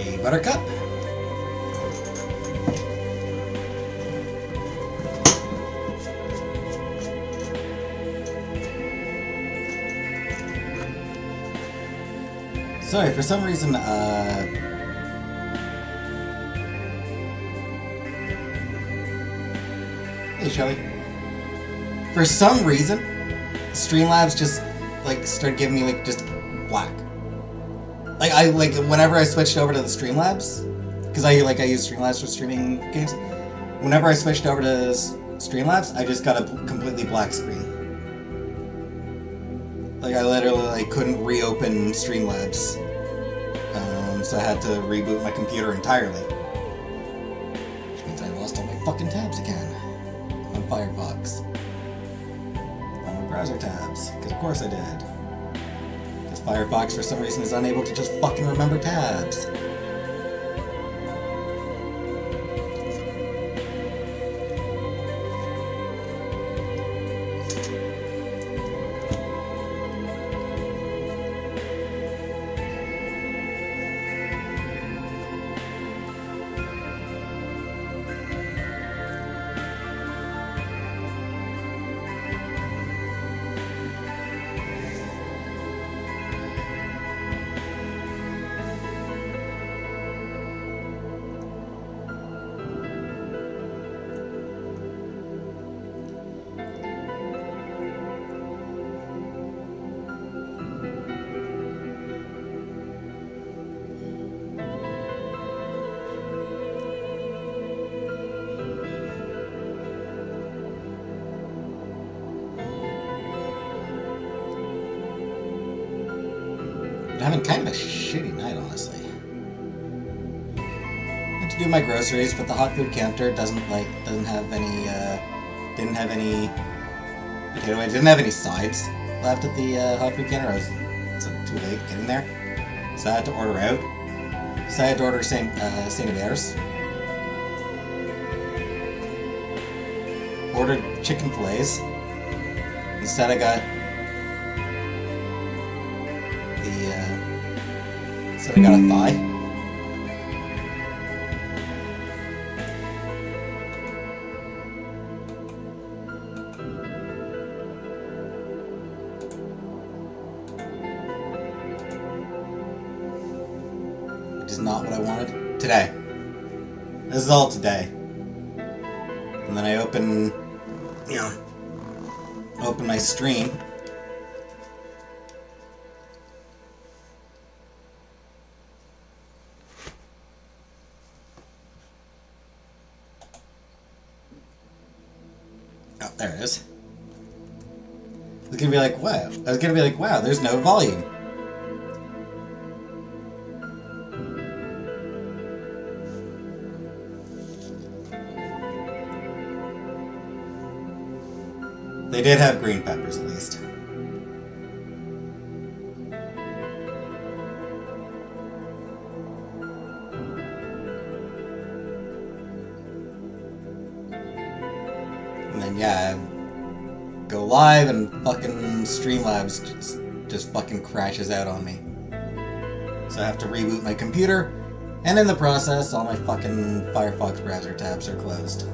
a buttercup. Sorry, for some reason, hey, Shelly. For some reason, Streamlabs just, like, started giving me, like, just black. Like, whenever I switched over to the Streamlabs, because I use Streamlabs for streaming games, whenever I switched over to Streamlabs, I just got a completely black screen. Like, I literally, like, couldn't reopen Streamlabs. So I had to reboot my computer entirely. Which means I lost all my fucking tabs again. On Firefox. On my browser tabs. Because of course I did. Because Firefox, for some reason, is unable to just fucking remember tabs. I'm having kind of a shitty night, honestly. I had to do my groceries, but the hot food counter didn't have any potato wedge, didn't have any sides left at the hot food counter. It was too late getting there, so I had to order out. So I had to order Saint Hubert's. Ordered chicken fillets. Instead, I got a thigh. Which is not what I wanted. Today. This is all today. And then I open my stream. Oh, there it is. I was gonna be like, wow, there's no volume. They did have green peppers, at least. And then, yeah, go live and fucking Streamlabs just fucking crashes out on me. So I have to reboot my computer, and in the process, all my fucking Firefox browser tabs are closed.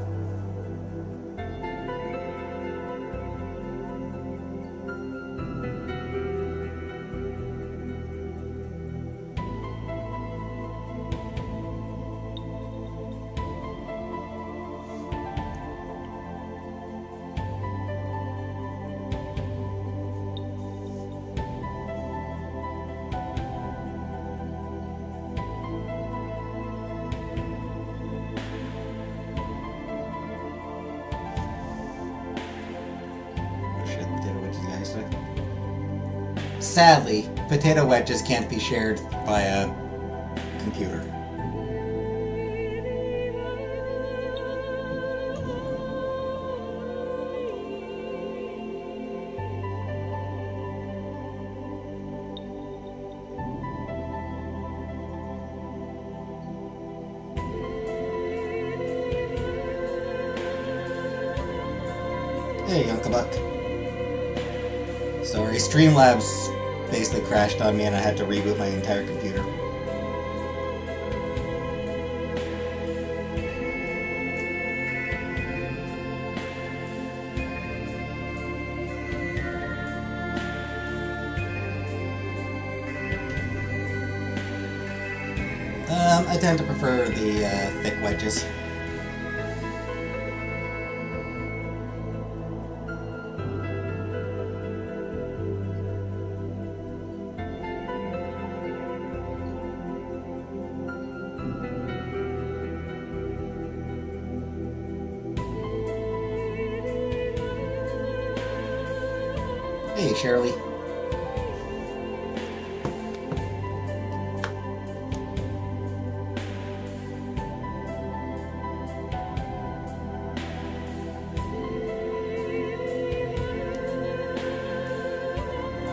Sadly, potato wedges can't be shared by a computer. Hey, Uncle Buck. Sorry, Streamlabs basically crashed on me and I had to reboot my entire computer. I tend to prefer the thick wedges. Hey, Shirley.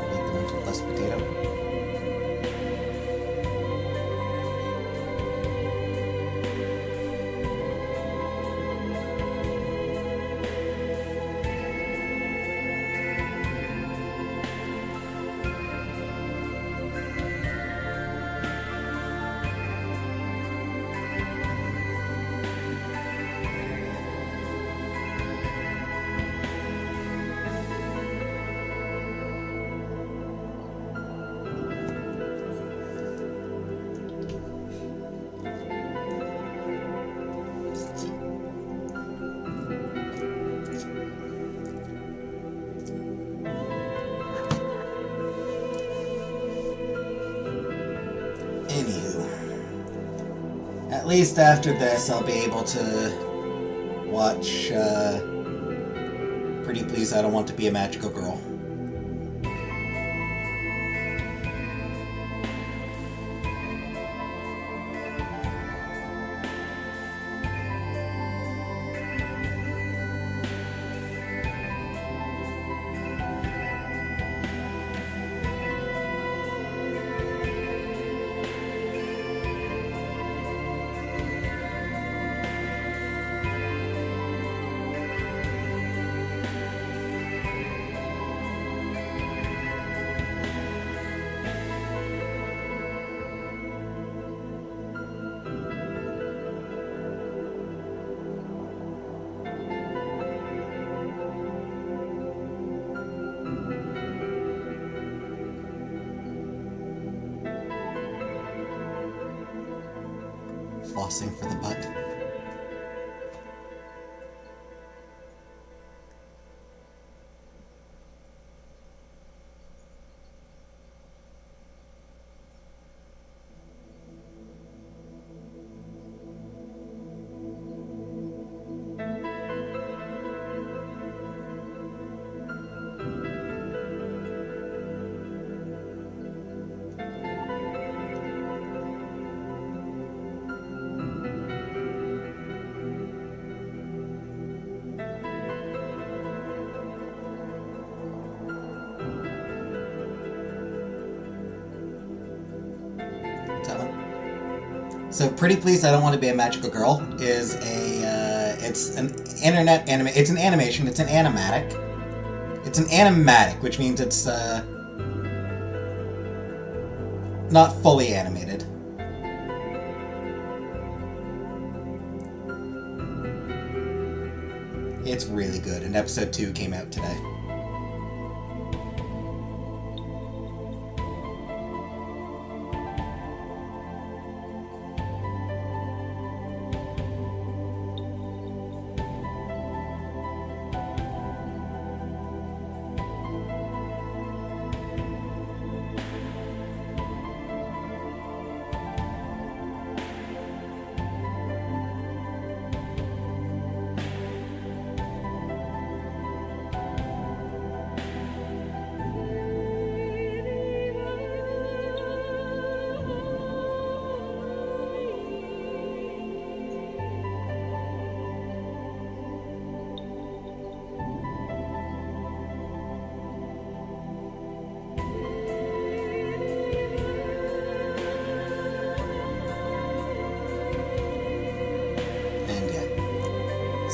Make them into less potato. Anywho, at least after this, I'll be able to watch Pretty Please, I Don't Want to Be a Magical Girl. Flossing for the butt. So, Pretty Please, I Don't Want to Be a Magical Girl is it's an internet anime. It's an animation. It's an animatic. It's an animatic, which means it's not fully animated. It's really good, and episode 2 came out today.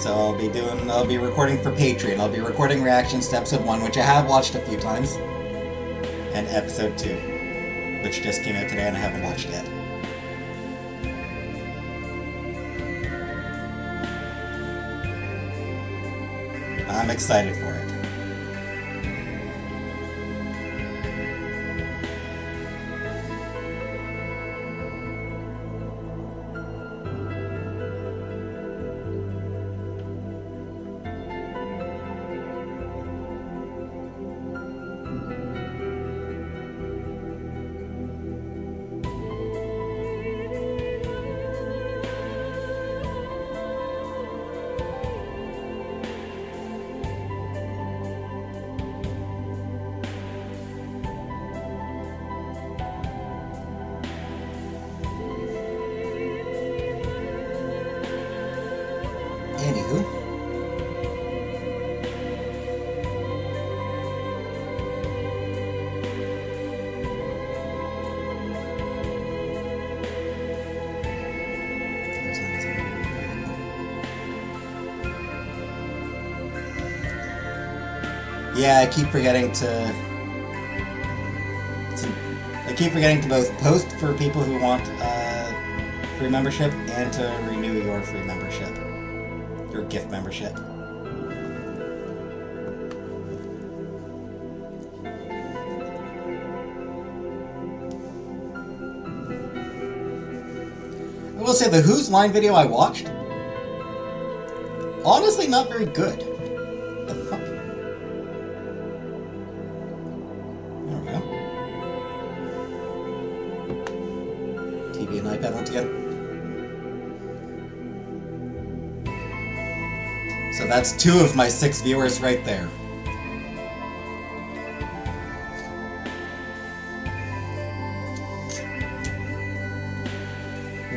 So I'll be recording for Patreon. I'll be recording reactions to episode 1, which I have watched a few times, and episode 2, which just came out today and I haven't watched yet. I'm excited for it. Yeah, I keep forgetting to both post for people who want free membership and to renew your free membership, your gift membership. I will say the Who's Line video I watched, honestly not very good. The fuck? There we go. TV and iPad once again. So that's 2 of my 6 viewers right there.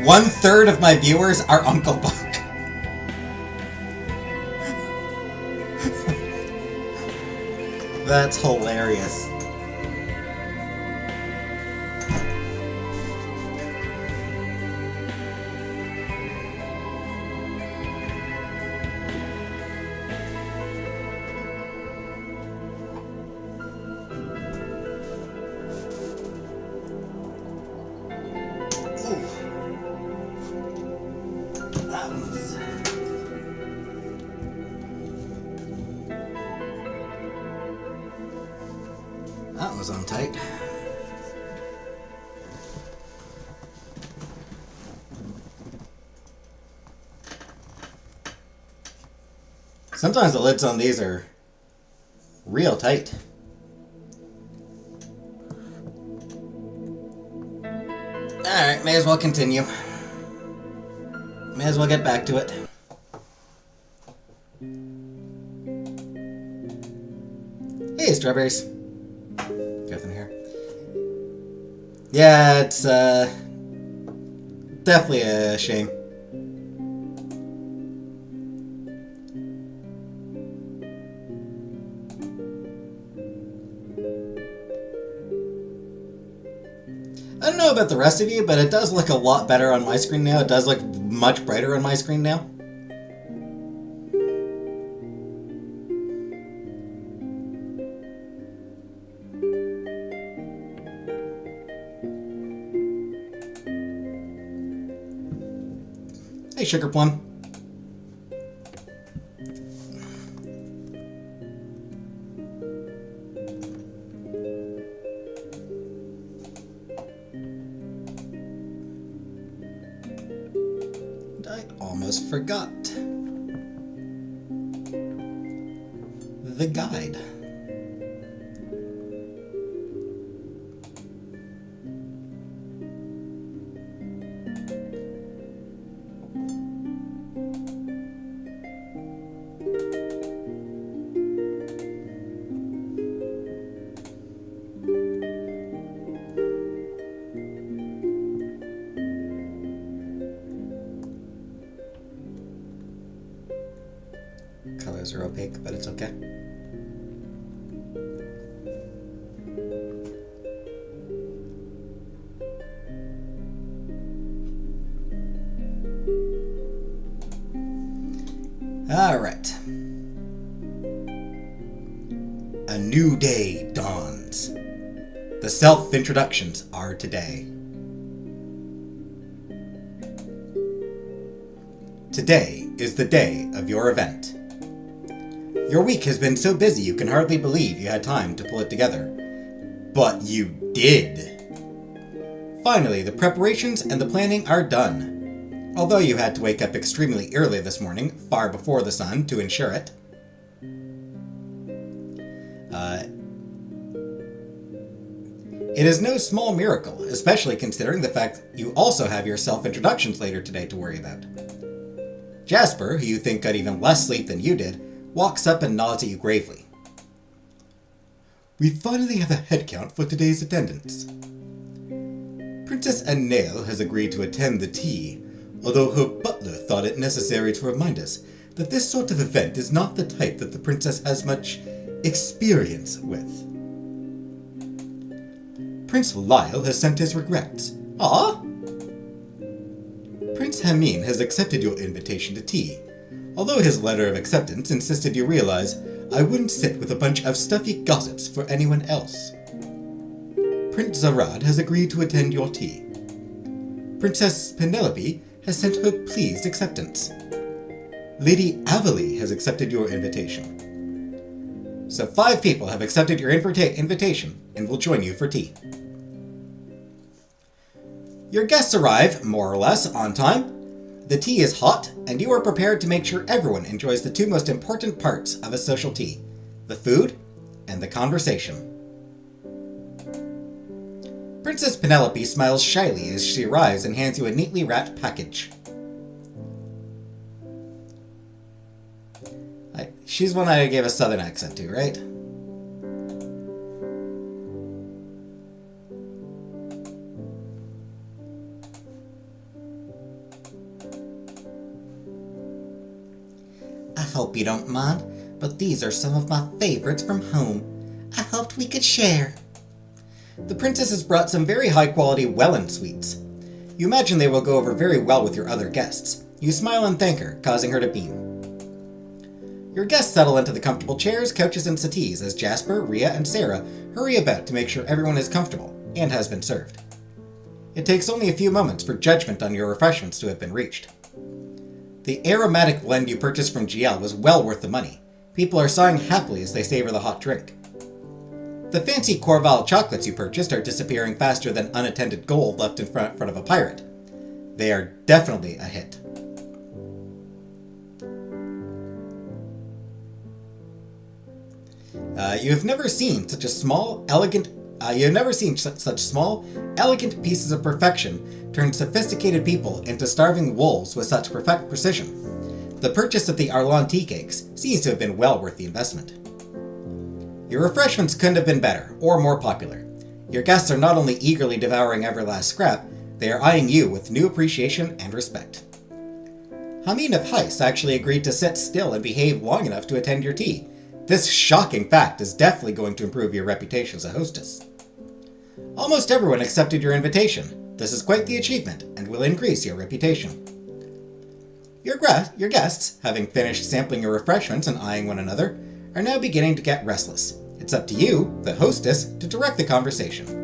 One-third of my viewers are Uncle Buck. That's hilarious. That was on tight. Sometimes the lids on these are real tight. Alright, may as well continue. May as well get back to it. Hey, strawberries. Nothing here. Yeah, it's definitely a shame. I don't know about the rest of you, but it does look a lot better on my screen now. It does look much brighter on my screen now. Hey, Sugar Plum. I almost forgot the guide. Colors are opaque, but it's okay. All right. A new day dawns. The self-introductions are today. Today is the day of your event. Your week has been so busy you can hardly believe you had time to pull it together. But you did! Finally, the preparations and the planning are done. Although you had to wake up extremely early this morning, far before the sun, to ensure it. It is no small miracle, especially considering the fact you also have your self-introductions later today to worry about. Jasper, who you think got even less sleep than you did, walks up and nods at you gravely. We finally have a head count for today's attendance. Princess Annael has agreed to attend the tea, although her butler thought it necessary to remind us that this sort of event is not the type that the princess has much experience with. Prince Lyle has sent his regrets. Ah? Prince Hameen has accepted your invitation to tea, although his letter of acceptance insisted you realize I wouldn't sit with a bunch of stuffy gossips for anyone else. Prince Zarad has agreed to attend your tea. Princess Penelope has sent her pleased acceptance. Lady Avalee has accepted your invitation. So 5 people have accepted your invitation and will join you for tea. Your guests arrive, more or less, on time. The tea is hot, and you are prepared to make sure everyone enjoys the 2 most important parts of a social tea: the food and the conversation. Princess Penelope smiles shyly as she arrives and hands you a neatly wrapped package. She's one I gave a southern accent to, right? I hope you don't mind, but these are some of my favorites from home. I hoped we could share. The princess has brought some very high-quality Welland sweets. You imagine they will go over very well with your other guests. You smile and thank her, causing her to beam. Your guests settle into the comfortable chairs, couches, and settees as Jasper, Rhea, and Sarah hurry about to make sure everyone is comfortable and has been served. It takes only a few moments for judgment on your refreshments to have been reached. The aromatic blend you purchased from GL was well worth the money. People are sighing happily as they savor the hot drink. The fancy Corval chocolates you purchased are disappearing faster than unattended gold left in front of a pirate. They are definitely a hit. You have never seen such small, elegant pieces of perfection turn sophisticated people into starving wolves with such perfect precision. The purchase of the Arlan tea cakes seems to have been well worth the investment. Your refreshments couldn't have been better, or more popular. Your guests are not only eagerly devouring every last scrap, they are eyeing you with new appreciation and respect. Hameen of Heiss actually agreed to sit still and behave long enough to attend your tea. This shocking fact is definitely going to improve your reputation as a hostess. Almost everyone accepted your invitation. This is quite the achievement, and will increase your reputation. Your guests, having finished sampling your refreshments and eyeing one another, are now beginning to get restless. It's up to you, the hostess, to direct the conversation.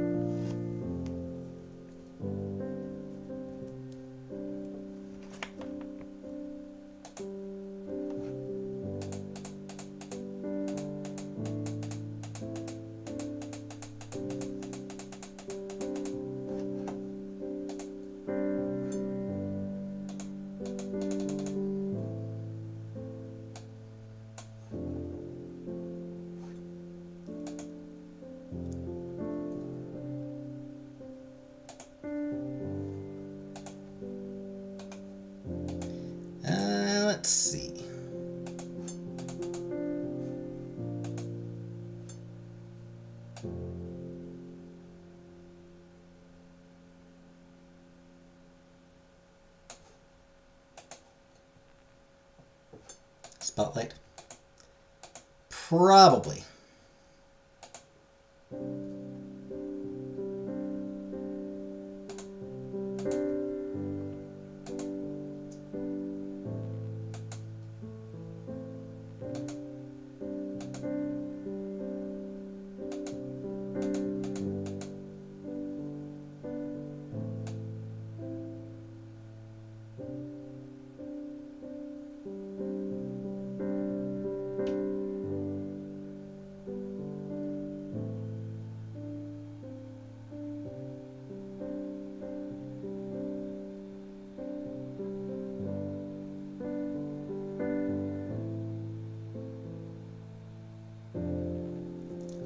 Let's see. Spotlight? Probably.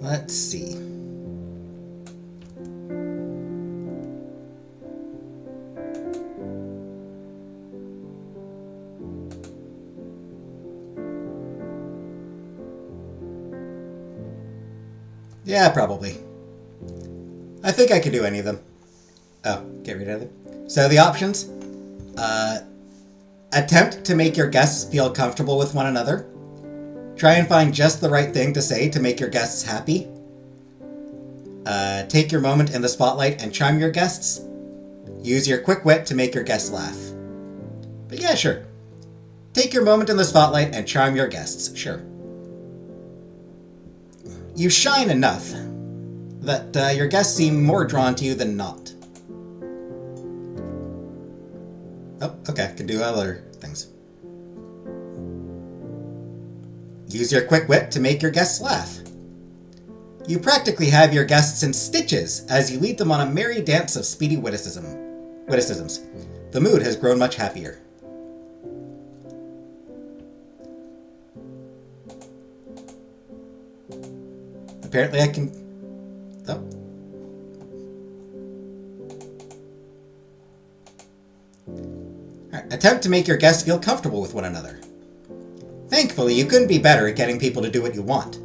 Let's see. Yeah, probably. I think I could do any of them. Oh, get rid of them. So the options. Attempt to make your guests feel comfortable with one another. Try and find just the right thing to say to make your guests happy. Take your moment in the spotlight and charm your guests. Use your quick wit to make your guests laugh. But yeah, sure. Take your moment in the spotlight and charm your guests, sure. You shine enough that your guests seem more drawn to you than not. Oh, okay, can do other things. Use your quick wit to make your guests laugh. You practically have your guests in stitches as you lead them on a merry dance of speedy witticisms. The mood has grown much happier. Apparently I can... Oh. Alright, attempt to make your guests feel comfortable with one another. Thankfully, you couldn't be better at getting people to do what you want.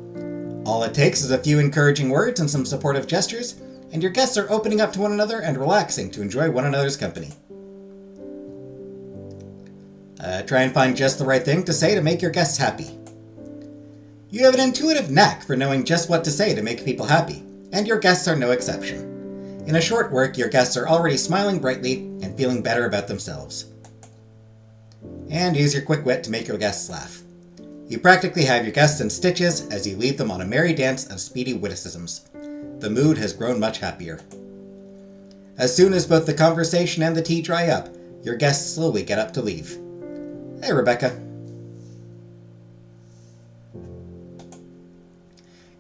All it takes is a few encouraging words and some supportive gestures, and your guests are opening up to one another and relaxing to enjoy one another's company. Try and find just the right thing to say to make your guests happy. You have an intuitive knack for knowing just what to say to make people happy, and your guests are no exception. In a short work, your guests are already smiling brightly and feeling better about themselves. And use your quick wit to make your guests laugh. You practically have your guests in stitches as you lead them on a merry dance of speedy witticisms. The mood has grown much happier. As soon as both the conversation and the tea dry up, your guests slowly get up to leave. Hey, Rebecca.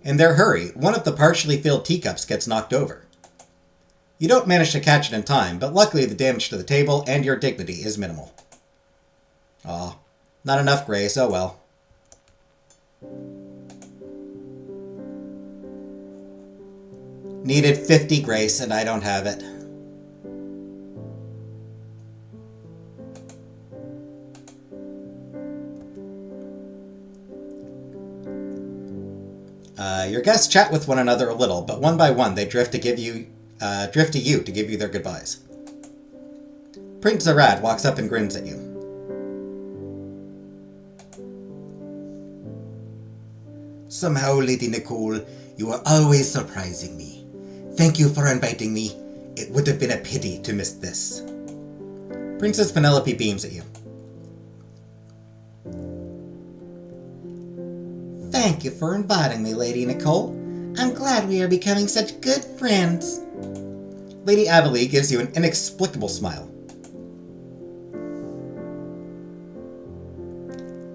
In their hurry, one of the partially filled teacups gets knocked over. You don't manage to catch it in time, but luckily the damage to the table and your dignity is minimal. Aw, not enough grace, oh well. Needed 50 grace, and I don't have it. Your guests chat with one another a little, but one by one they drift to you to give you their goodbyes. Prince Zarad walks up and grins at you. Somehow, Lady Nicole, you are always surprising me. Thank you for inviting me. It would have been a pity to miss this. Princess Penelope beams at you. Thank you for inviting me, Lady Nicole. I'm glad we are becoming such good friends. Lady Avalee gives you an inexplicable smile.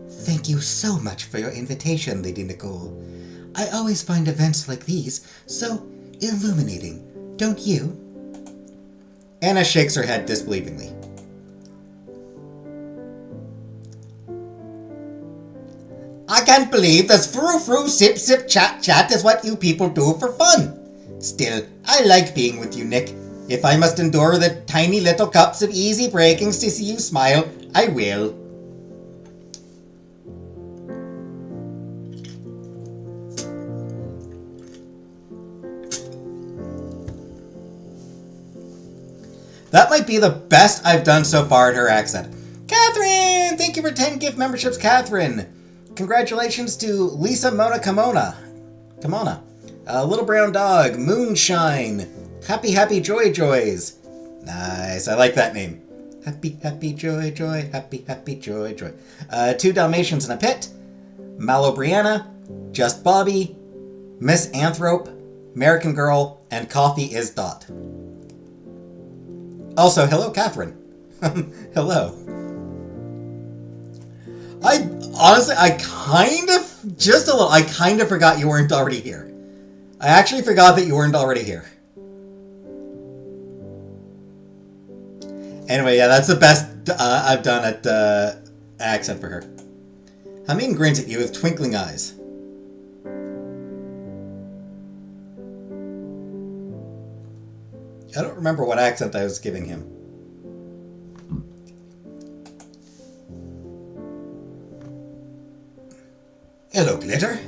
Thank you so much for your invitation, Lady Nicole. I always find events like these so illuminating, don't you? Anna shakes her head disbelievingly. I can't believe this frou-frou, sip-sip, chat-chat is what you people do for fun. Still, I like being with you, Nick. If I must endure the tiny little cups of easy breakings to see you smile, I will. That might be the best I've done so far at her accent. Catherine! Thank you for 10 gift memberships, Catherine. Congratulations to Lisa Mona Kimona. Little Brown Dog. Moonshine. Happy Joy Joys. Nice. I like that name. Happy Joy Joy. Happy Joy Joy. 2 Dalmatians in a Pit. Mallow Brianna. Just Bobby. Miss Anthrope. American Girl. And Coffee is Dot. Also, hello, Catherine. Hello. I kind of forgot you weren't already here. I actually forgot that you weren't already here. Anyway, yeah, that's the best I've done at accent for her. Hameen grins at you with twinkling eyes. I don't remember what accent I was giving him. Hello, Glitter.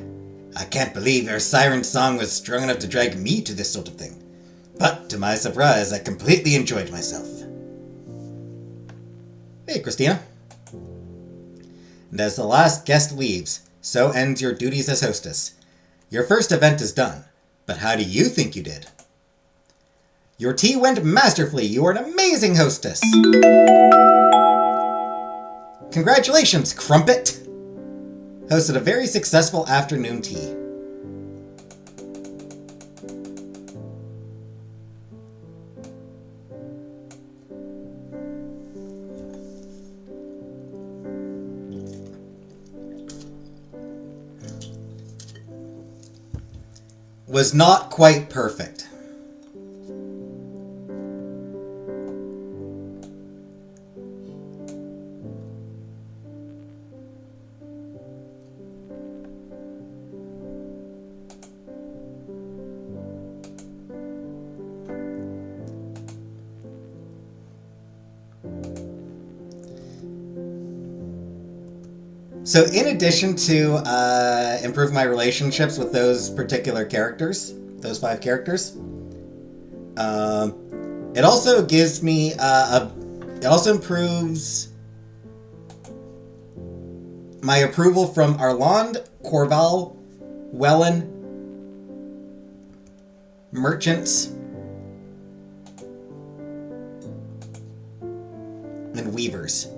I can't believe your siren song was strong enough to drag me to this sort of thing. But, to my surprise, I completely enjoyed myself. Hey, Christina. And as the last guest leaves, so ends your duties as hostess. Your first event is done, but how do you think you did? Your tea went masterfully. You are an amazing hostess. Congratulations, Crumpet. Hosted a very successful afternoon tea. was not quite perfect. So in addition to improve my relationships with those particular characters, those 5 characters, it also gives me it also improves my approval from Arland, Corval, Wellen, merchants, and weavers.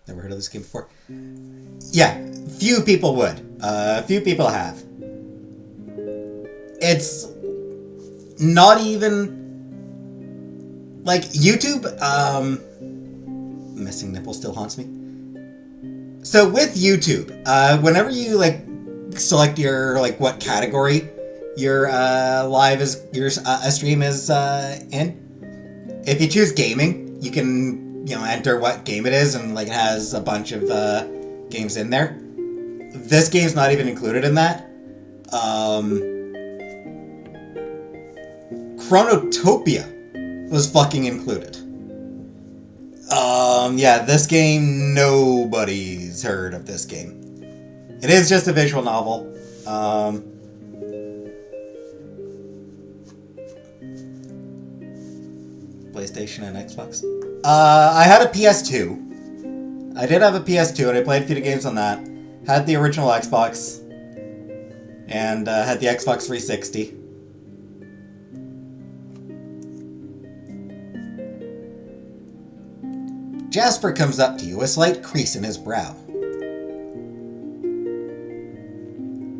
Never heard of this game before. Yeah, few people would. Few people have. It's not even like YouTube. Missing nipple still haunts me. So with YouTube, whenever you like select your like what category your live is your stream is in, if you choose gaming, you can enter what game it is, and like it has a bunch of games in there. This game's not even included in that. Chronotopia was fucking included. Yeah, this game, nobody's heard of this game. It is just a visual novel. PlayStation and Xbox. I had a PS2. I did have a PS2, and I played a few games on that. Had the original Xbox, and had the Xbox 360. Jasper comes up to you, a slight crease in his brow.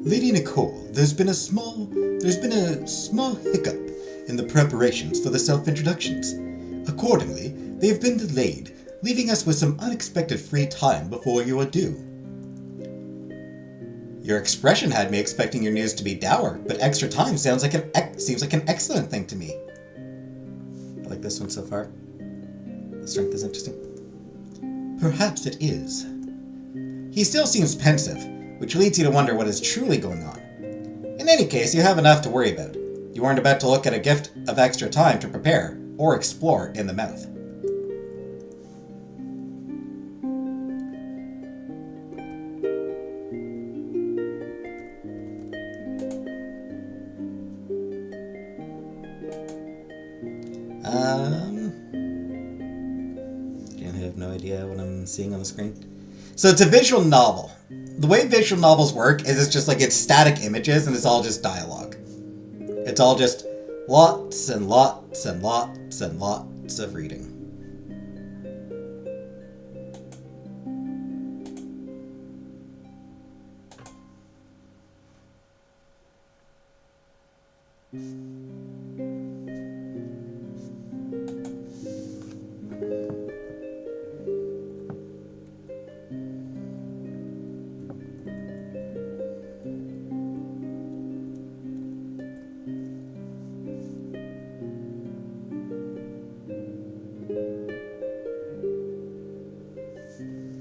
Lady Nicole, there's been a small hiccup in the preparations for the self-introductions. Accordingly, they've been delayed, leaving us with some unexpected free time before you are due. Your expression had me expecting your news to be dour, but extra time seems like an excellent thing to me. I like this one so far. The strength is interesting. Perhaps it is. He still seems pensive, which leads you to wonder what is truly going on. In any case, you have enough to worry about. You aren't about to look at a gift of extra time to prepare or explore in the mouth. I have no idea what I'm seeing on the screen. So it's a visual novel. The way visual novels work is it's just like it's static images and it's all just dialogue. It's all just lots and lots and lots and lots of reading.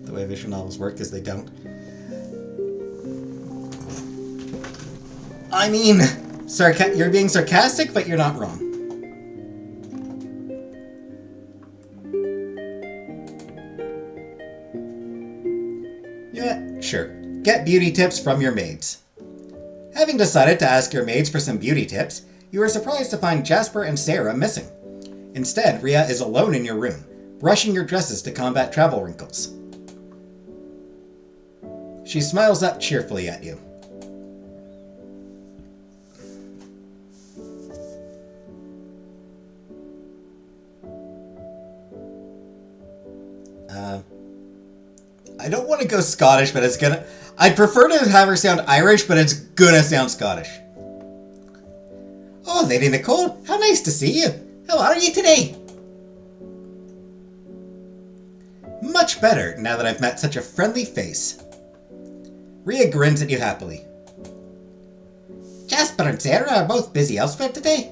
The way visual novels work is they don't. I mean, you're being sarcastic, but you're not wrong. Yeah, sure. Get beauty tips from your maids. Having decided to ask your maids for some beauty tips, you are surprised to find Jasper and Sarah missing. Instead, Rhea is alone in your room, brushing your dresses to combat travel wrinkles. She smiles up cheerfully at you. I don't want to go Scottish, but it's gonna... I'd prefer to have her sound Irish, but it's gonna sound Scottish. Oh, Lady Nicole, how nice to see you. How are you today? Much better, now that I've met such a friendly face. Rhea grins at you happily. Jasper and Sarah are both busy elsewhere today.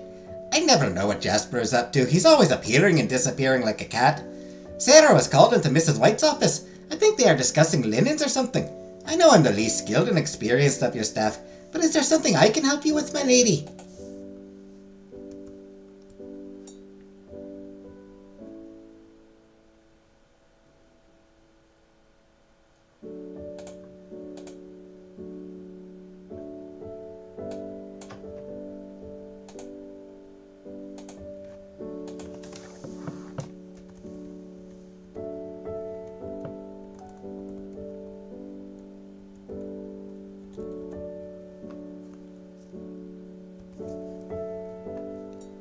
I never know what Jasper is up to. He's always appearing and disappearing like a cat. Sarah was called into Mrs. White's office. I think they are discussing linens or something. I know I'm the least skilled and experienced of your staff, but is there something I can help you with, my lady?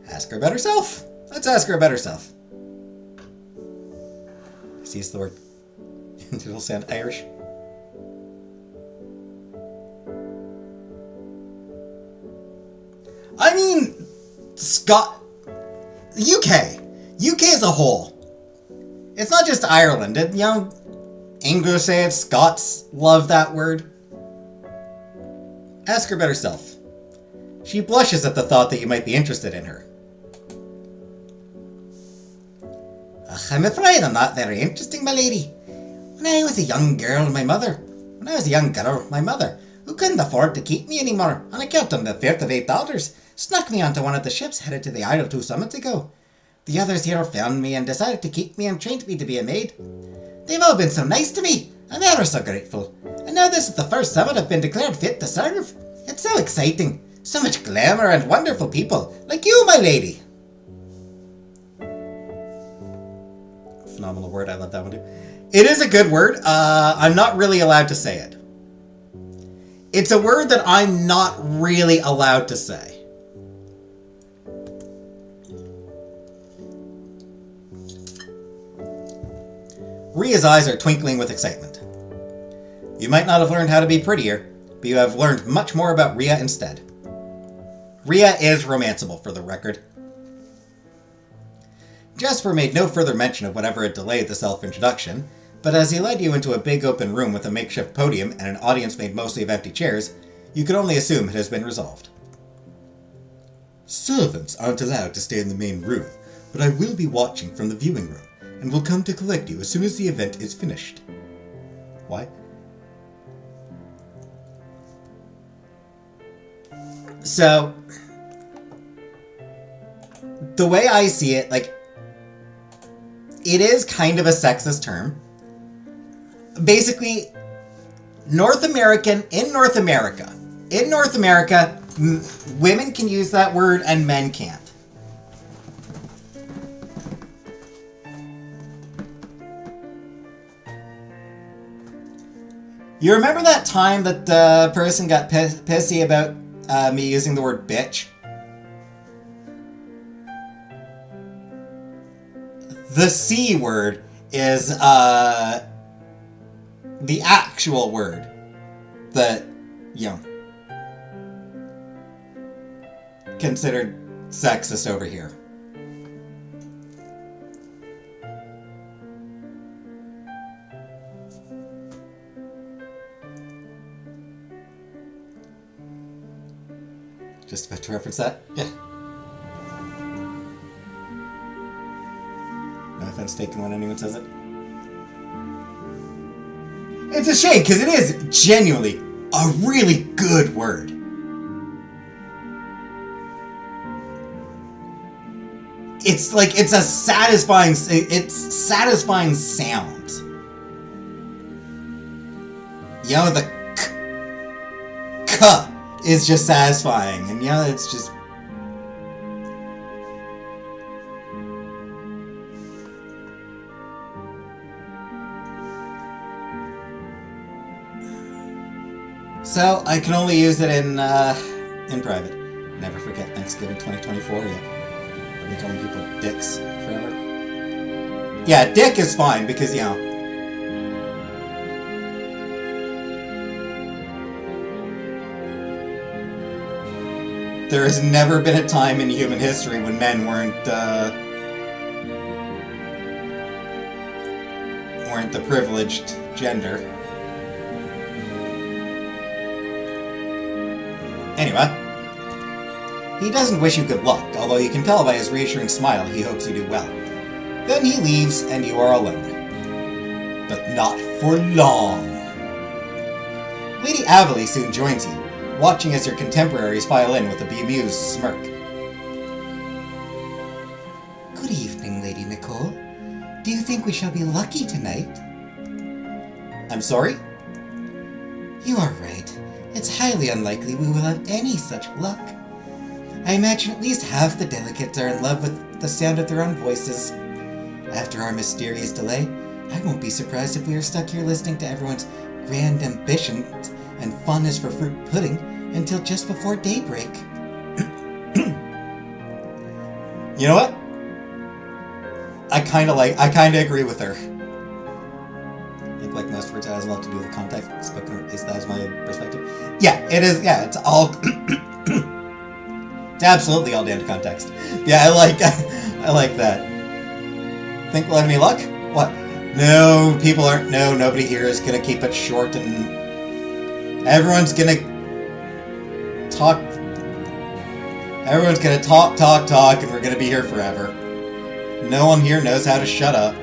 Ask her about herself. Let's ask her about herself. Sees the word. It'll sound Irish. I mean, UK. UK as a whole. It's not just Ireland. English say it, Scots love that word. Ask her about herself. She blushes at the thought that you might be interested in her. I'm afraid I'm not very interesting, my lady. When I was a young girl, my mother, who couldn't afford to keep me anymore on account of the fare of $8, snuck me onto one of the ships headed to the Isle 2 summits ago. The others here found me and decided to keep me and trained me to be a maid. They've all been so nice to me. I'm ever so grateful. And now this is the first summit I've been declared fit to serve. It's so exciting. So much glamour and wonderful people, like you, my lady. Phenomenal word, I love that one too. It is a good word. I'm not really allowed to say it. It's a word that I'm not really allowed to say. Rhea's eyes are twinkling with excitement. You might not have learned how to be prettier, but you have learned much more about Rhea instead. Rhea is romanceable, for the record. Jasper made no further mention of whatever had delayed the self-introduction, but as he led you into a big open room with a makeshift podium and an audience made mostly of empty chairs, you could only assume it has been resolved. Servants aren't allowed to stay in the main room, but I will be watching from the viewing room, and will come to collect you as soon as the event is finished. Why? So, the way I see it, it is kind of a sexist term. Basically, in North America, women can use that word and men can't. You remember that time that the person got pissy about me using the word bitch? The C word is the actual word that, considered sexist over here. Just about to reference that? Yeah. No offense taken when anyone says it. It's a shame, because it is genuinely a really good word. It's a satisfying sound. The k is just satisfying, and it's just... So, I can only use it in private. Never forget Thanksgiving 2024 yet. I've been calling people dicks forever. Yeah, dick is fine, because, There has never been a time in human history when men weren't the privileged gender. Anyway, he doesn't wish you good luck, although you can tell by his reassuring smile he hopes you do well. Then he leaves and you are alone. But not for long. Lady Avely soon joins you, watching as your contemporaries file in with a bemused smirk. Good evening, Lady Nicole. Do you think we shall be lucky tonight? I'm sorry? You are right. It's highly unlikely we will have any such luck. I imagine at least half the delegates are in love with the sound of their own voices. After our mysterious delay, I won't be surprised if we are stuck here listening to everyone's grand ambitions and fondness for fruit pudding until just before daybreak. You know what? I kind of agree with her. I think like most words, it has a lot to do with the context spoken, or at least that is my perspective. Yeah, it is, yeah, it's all... it's absolutely all down to context. Yeah, I like that. Think we'll have any luck? What? No, people aren't, nobody here is gonna keep it short and... Everyone's gonna talk, and we're gonna be here forever. No one here knows how to shut up.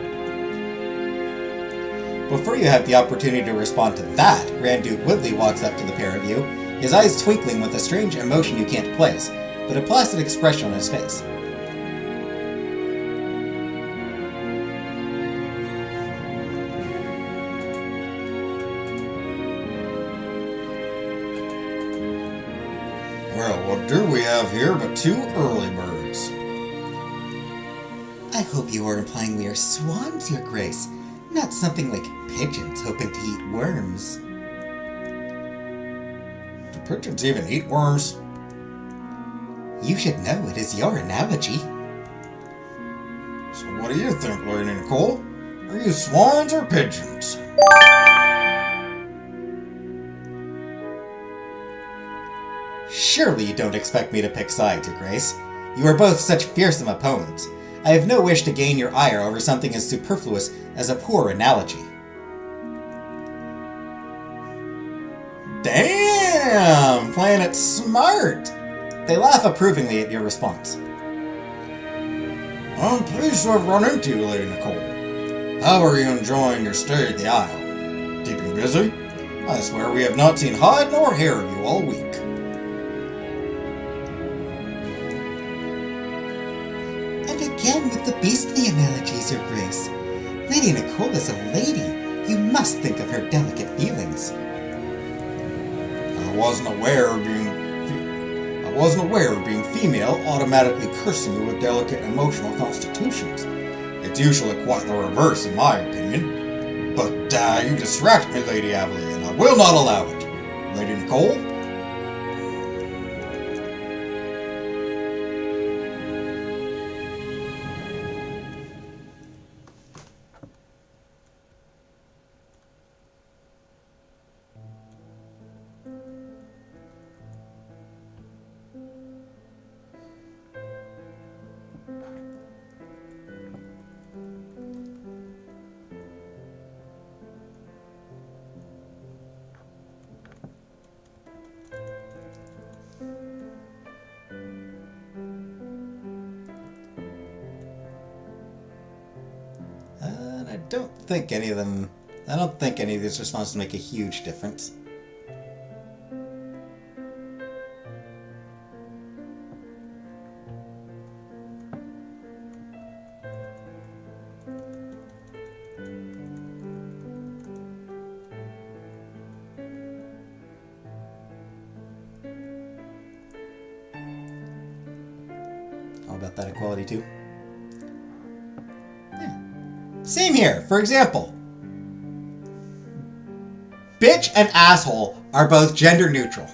Before you have the opportunity to respond to that, Grand Duke Woodley walks up to the pair of you, his eyes twinkling with a strange emotion you can't place, but a placid expression on his face. Well, what do we have here but two early birds? I hope you are implying we are swans, Your Grace, not something like pigeons hoping to eat worms. Do pigeons even eat worms? You should know, it is your analogy. So what do you think, Lady Nicole? Are you swans or pigeons? Surely you don't expect me to pick sides, Your Grace. You are both such fearsome opponents. I have no wish to gain your ire over something as superfluous as a poor analogy. Damn! Playing it smart! They laugh approvingly at your response. I'm pleased to have run into you, Lady Nicole. How are you enjoying your stay at the Isle? Keeping busy? I swear we have not seen hide nor hair of you all week. Again with the beastly analogies, Your Grace. Lady Nicole is a lady. You must think of her delicate feelings. I wasn't aware of being female automatically cursing you with delicate emotional constitutions. It's usually quite the reverse, in my opinion. But you distract me, Lady Avely, and I will not allow it. Lady Nicole? I don't think any of these responses make a huge difference. How about that equality too? Same here. For example, bitch and asshole are both gender neutral.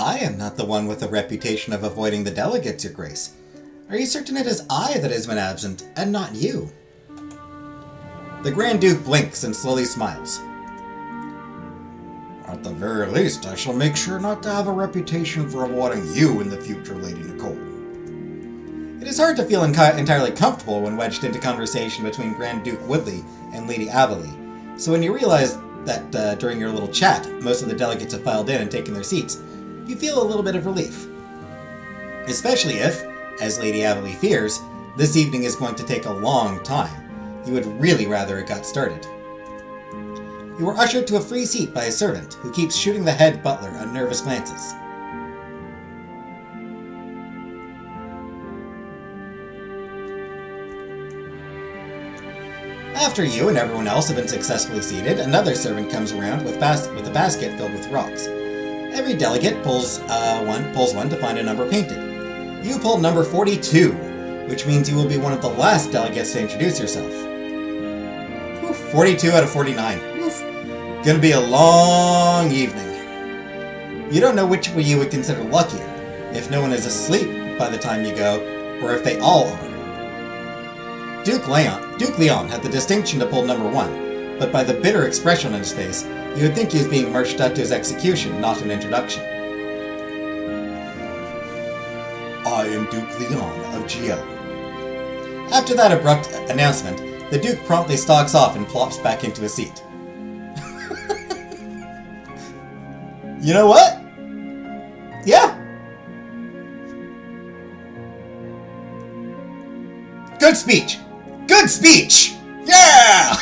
I am not the one with a reputation of avoiding the delegates, Your Grace. Are you certain it is I that has been absent, and not you? The Grand Duke blinks and slowly smiles. At the very least, I shall make sure not to have a reputation for avoiding you in the future, Lady Nicole. It is hard to feel entirely comfortable when wedged into conversation between Grand Duke Woodley and Lady Averley, so when you realize that during your little chat, most of the delegates have filed in and taken their seats, you feel a little bit of relief. Especially if, as Lady Averley fears, this evening is going to take a long time. You would really rather it got started. You are ushered to a free seat by a servant, who keeps shooting the head butler nervous glances. After you and everyone else have been successfully seated, another servant comes around with a basket filled with rocks. Every delegate pulls one to find a number painted. You pull number 42, which means you will be one of the last delegates to introduce yourself. Oof, 42 out of 49. Oof. Gonna be a long evening. You don't know which one you would consider luckier, if no one is asleep by the time you go, or if they all are. Duke Leon had the distinction to pull number 1, but by the bitter expression on his face, you would think he was being marched out to his execution, not an introduction. I am Duke Leon of Geo. After that abrupt announcement, the Duke promptly stalks off and plops back into his seat. You know what? Yeah. Good speech! Good speech! Yeah!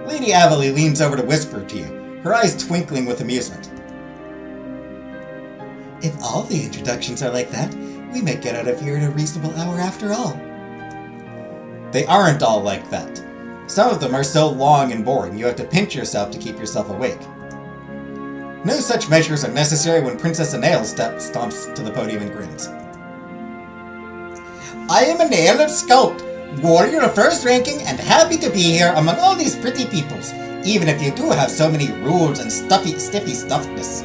Lady Averley leans over to whisper to you, her eyes twinkling with amusement. If all the introductions are like that, we might get out of here at a reasonable hour after all. They aren't all like that. Some of them are so long and boring you have to pinch yourself to keep yourself awake. No such measures are necessary when Princess Anael stomps to the podium and grins. I am Anael of Scout, warrior of first ranking, and happy to be here among all these pretty peoples, even if you do have so many rules and stiffy stuffedness.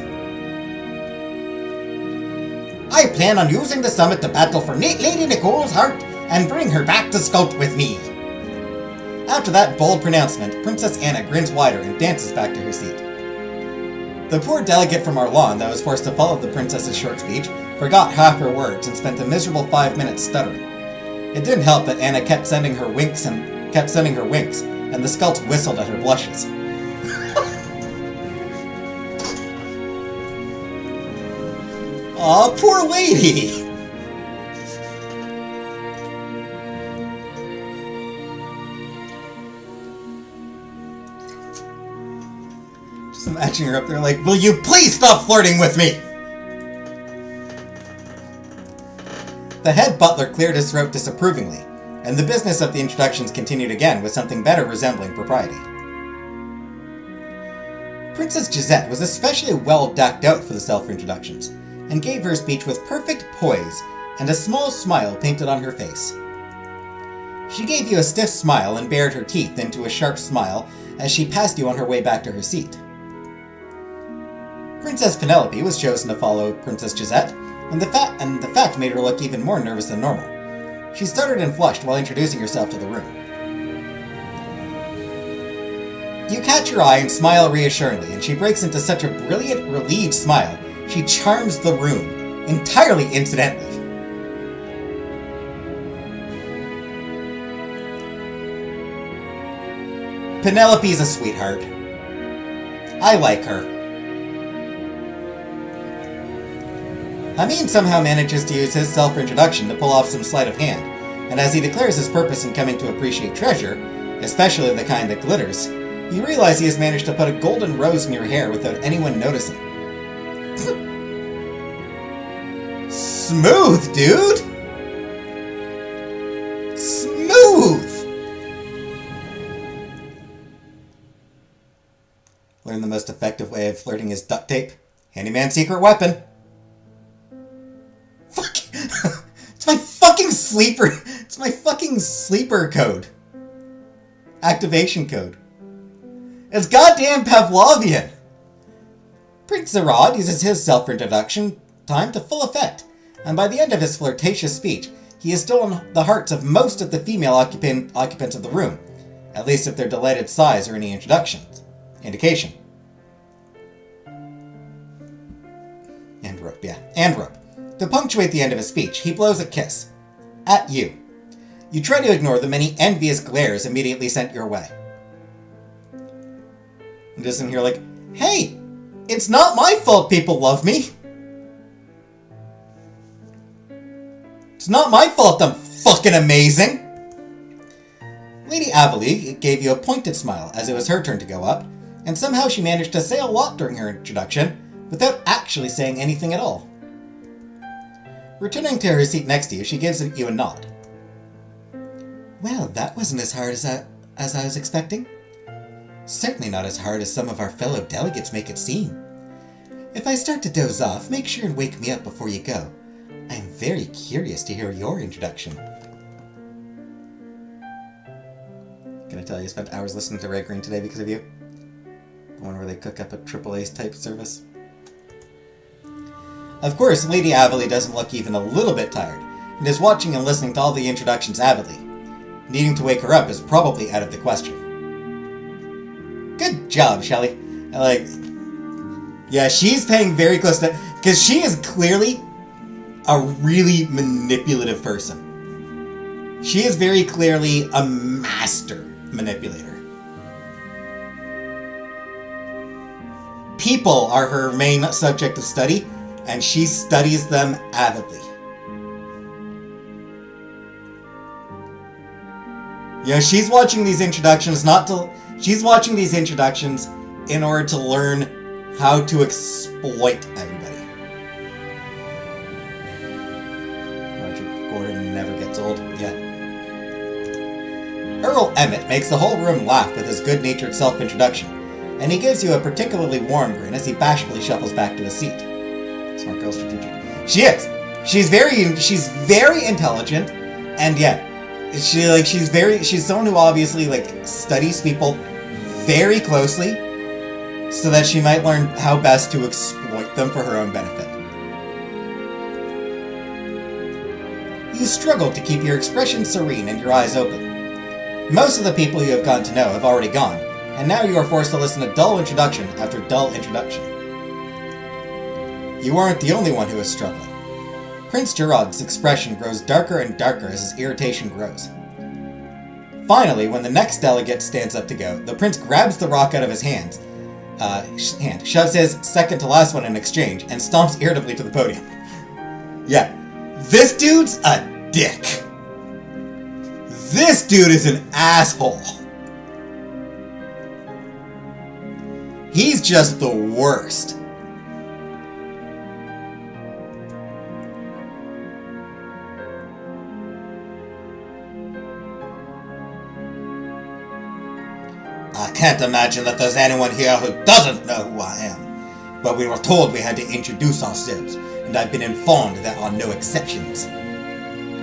I plan on using the summit to battle for Lady Nicole's heart and bring her back to Scout with me. After that bold pronouncement, Princess Anna grins wider and dances back to her seat. The poor delegate from Arlon that was forced to follow the princess's short speech forgot half her words and spent a miserable 5 minutes stuttering. It didn't help that Anna kept sending her winks, and the Skults whistled at her blushes. Aw, poor lady! Just imagining her up there like, will you please stop flirting with me? The head butler cleared his throat disapprovingly, and the business of the introductions continued again with something better resembling propriety. Princess Gisette was especially well decked out for the self-introductions, and gave her speech with perfect poise and a small smile painted on her face. She gave you a stiff smile and bared her teeth into a sharp smile as she passed you on her way back to her seat. Princess Penelope was chosen to follow Princess Gisette, and the fact made her look even more nervous than normal. She stuttered and flushed while introducing herself to the room. You catch her eye and smile reassuringly, and she breaks into such a brilliant, relieved smile, she charms the room, entirely incidentally. Penelope's a sweetheart. I like her. Amin somehow manages to use his self-introduction to pull off some sleight of hand, and as he declares his purpose in coming to appreciate treasure, especially the kind that glitters, you realize he has managed to put a golden rose in your hair without anyone noticing. Smooth, dude! Smooth! Learn the most effective way of flirting is duct tape. Handyman's secret weapon. Fuck! It's my fucking sleeper! It's my fucking sleeper code. Activation code. It's goddamn Pavlovian! Prince Zarad uses his self-introduction time to full effect, and by the end of his flirtatious speech, he has stolen the hearts of most of the female occupants of the room, at least if their delighted sighs are any indication. And rope. To punctuate the end of his speech, he blows a kiss. At you. You try to ignore the many envious glares immediately sent your way. And just in here like, hey, it's not my fault people love me. It's not my fault I'm fucking amazing. Lady Avalee gave you a pointed smile as it was her turn to go up, and somehow she managed to say a lot during her introduction without actually saying anything at all. Returning to her seat next to you, she gives you a nod. Well, that wasn't as hard as I was expecting. Certainly not as hard as some of our fellow delegates make it seem. If I start to doze off, make sure and wake me up before you go. I'm very curious to hear your introduction. Can I tell you I spent hours listening to Red Green today because of you? The one where they cook up a triple A's type service. Of course, Lady Avalee doesn't look even a little bit tired, and is watching and listening to all the introductions avidly. Needing to wake her up is probably out of the question. Good job, Shelley. Yeah, she's paying very close to... because she is clearly a really manipulative person. She is very clearly a master manipulator. People are her main subject of study, and she studies them avidly. You know, she's watching these introductions she's watching these introductions in order to learn how to exploit everybody. Roger Gordon never gets old. Yeah. Earl Emmett makes the whole room laugh with his good-natured self-introduction, and he gives you a particularly warm grin as he bashfully shuffles back to his seat. Smart girl strategic. She is. She's very intelligent, and yeah, she's someone who obviously studies people very closely, so that she might learn how best to exploit them for her own benefit. You struggle to keep your expression serene and your eyes open. Most of the people you have gotten to know have already gone, and now you are forced to listen to dull introduction after dull introduction. You aren't the only one who is struggling. Prince Gerard's expression grows darker and darker as his irritation grows. Finally, when the next delegate stands up to go, the prince grabs the rock out of his hand, shoves his second-to-last one in exchange, and stomps irritably to the podium. Yeah, this dude's a dick. This dude is an asshole. He's just the worst. I can't imagine that there's anyone here who doesn't know who I am. But we were told we had to introduce ourselves, and I've been informed there are no exceptions.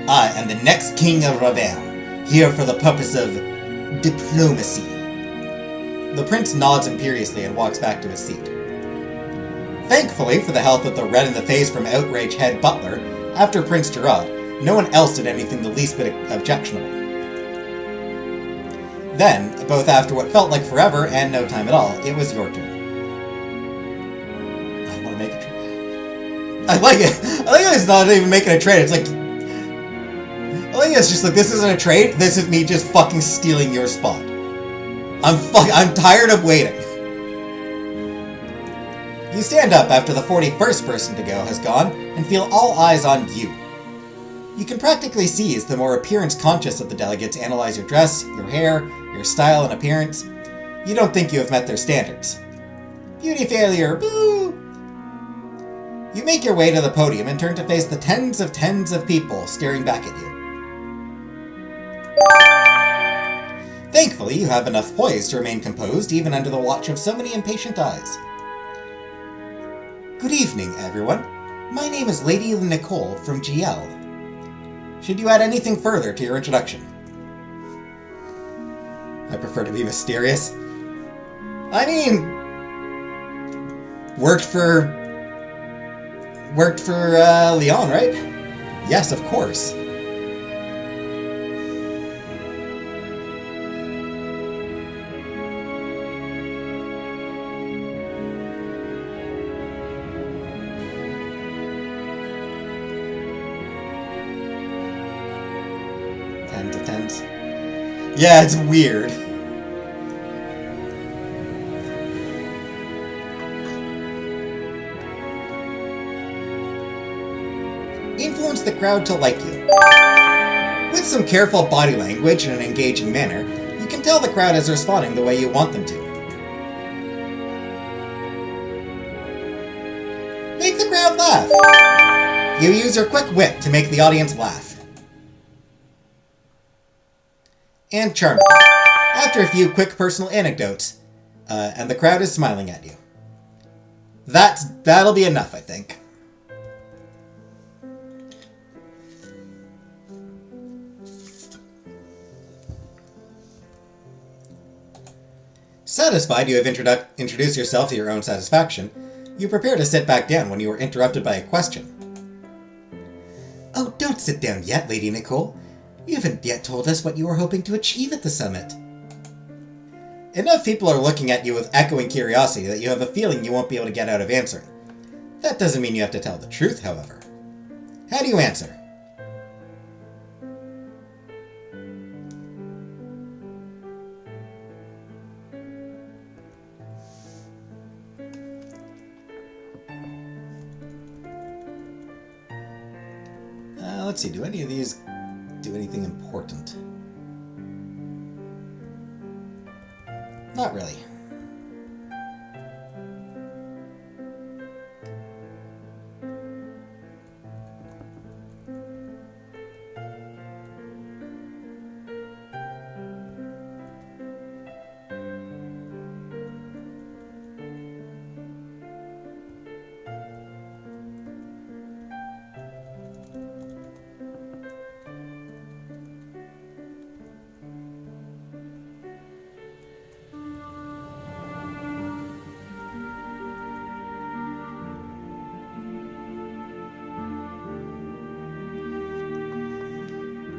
I am the next King of Ravelle, here for the purpose of diplomacy. The prince nods imperiously and walks back to his seat. Thankfully, for the health of the red-in-the-face from outrage head butler, after Prince Gerard, no one else did anything the least bit objectionable. Then, both after what felt like forever and no time at all, it was your turn. I want to make a trade. I like it. I like it. It's not even making a trade. It's like, I like it's just like, this isn't a trade. This is me just fucking stealing your spot. I'm tired of waiting. You stand up after the 41st person to go has gone and feel all eyes on you. You can practically see as the more appearance-conscious of the delegates analyze your dress, your hair, your style and appearance. You don't think you have met their standards. Beauty failure, boo! You make your way to the podium and turn to face the tens of people staring back at you. Thankfully, you have enough poise to remain composed even under the watch of so many impatient eyes. Good evening, everyone. My name is Lady Nicole from GL. Should you add anything further to your introduction? I prefer to be mysterious. I mean, Worked for Leon, right? Yes, of course. Yeah, it's weird. Influence the crowd to like you. With some careful body language and an engaging manner, you can tell the crowd is responding the way you want them to. Make the crowd laugh. You use your quick wit to make the audience laugh. And charm them. After a few quick personal anecdotes, and the crowd is smiling at you. That'll be enough, I think. Satisfied you have introduced yourself to your own satisfaction, you prepare to sit back down when you are interrupted by a question. Oh, don't sit down yet, Lady Nicole. You haven't yet told us what you were hoping to achieve at the summit. Enough people are looking at you with echoing curiosity that you have a feeling you won't be able to get out of answering. That doesn't mean you have to tell the truth, however. How do you answer? Let's see, do any of these do anything important? Not really.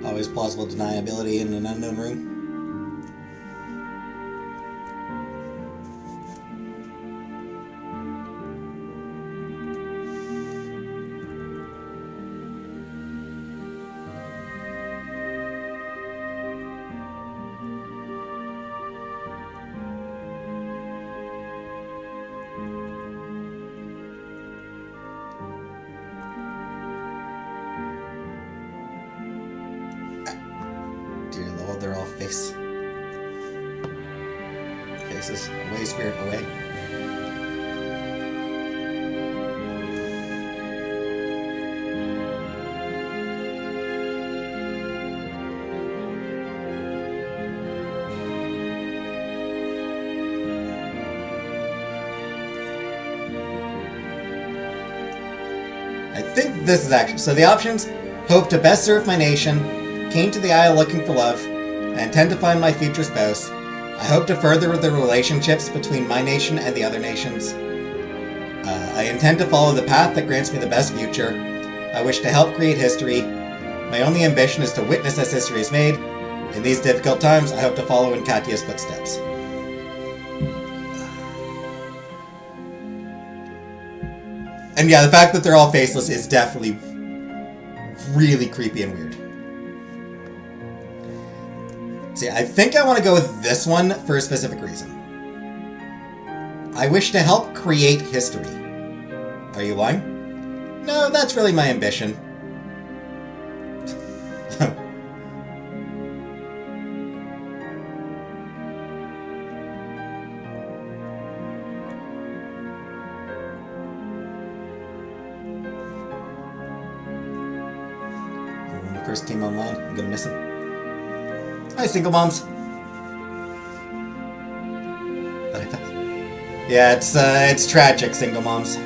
Always plausible deniability in an unknown room. They're all faces. Away, spirit, away. I think this is actually... So the options: hope to best serve my nation, came to the Isle looking for love, I intend to find my future spouse. I hope to further the relationships between my nation and the other nations. I intend to follow the path that grants me the best future. I wish to help create history. My only ambition is to witness as history is made. In these difficult times, I hope to follow in Katya's footsteps. And yeah, the fact that they're all faceless is definitely really creepy and weird. See, I think I want to go with this one for a specific reason. I wish to help create history. Are you lying? No, that's really my ambition. When he first came online, I'm gonna miss him. Hi, single moms. Yeah, it's tragic, single moms.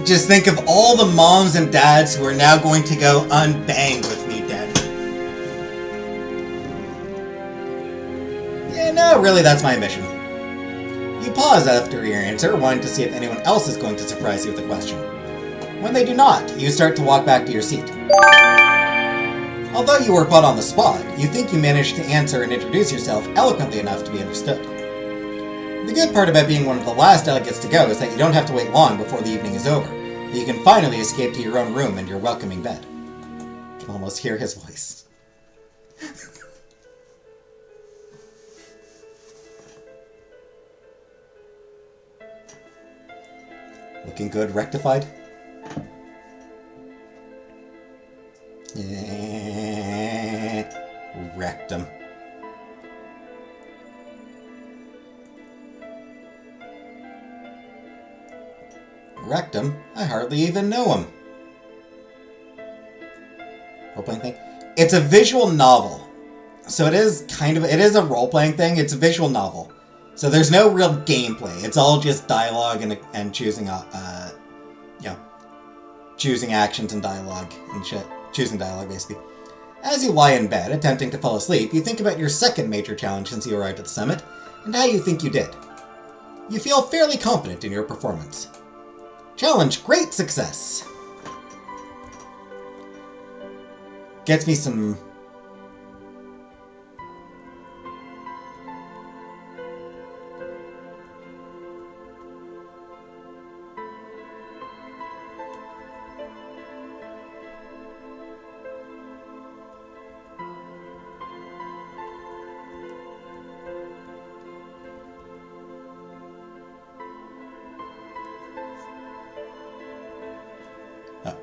Just think of all the moms and dads who are now going to go unbanged with me dead. Yeah, no, really, that's my mission. You pause after your answer, wanting to see if anyone else is going to surprise you with a question. When they do not, you start to walk back to your seat. Although you were put on the spot, you think you managed to answer and introduce yourself eloquently enough to be understood. The good part about being one of the last delegates to go is that you don't have to wait long before the evening is over, but you can finally escape to your own room and your welcoming bed. You can almost hear his voice. Looking good, rectified? Wrecked him. Wrecked him? I hardly even know him. Role-playing thing? It's a visual novel. So it is a role-playing thing. It's a visual novel. So there's no real gameplay. It's all just dialogue and choosing, choosing actions and dialogue and shit. Choosing dialogue, basically. As you lie in bed, attempting to fall asleep, you think about your second major challenge since you arrived at the summit, and how you think you did. You feel fairly confident in your performance. Challenge, great success! Gets me some...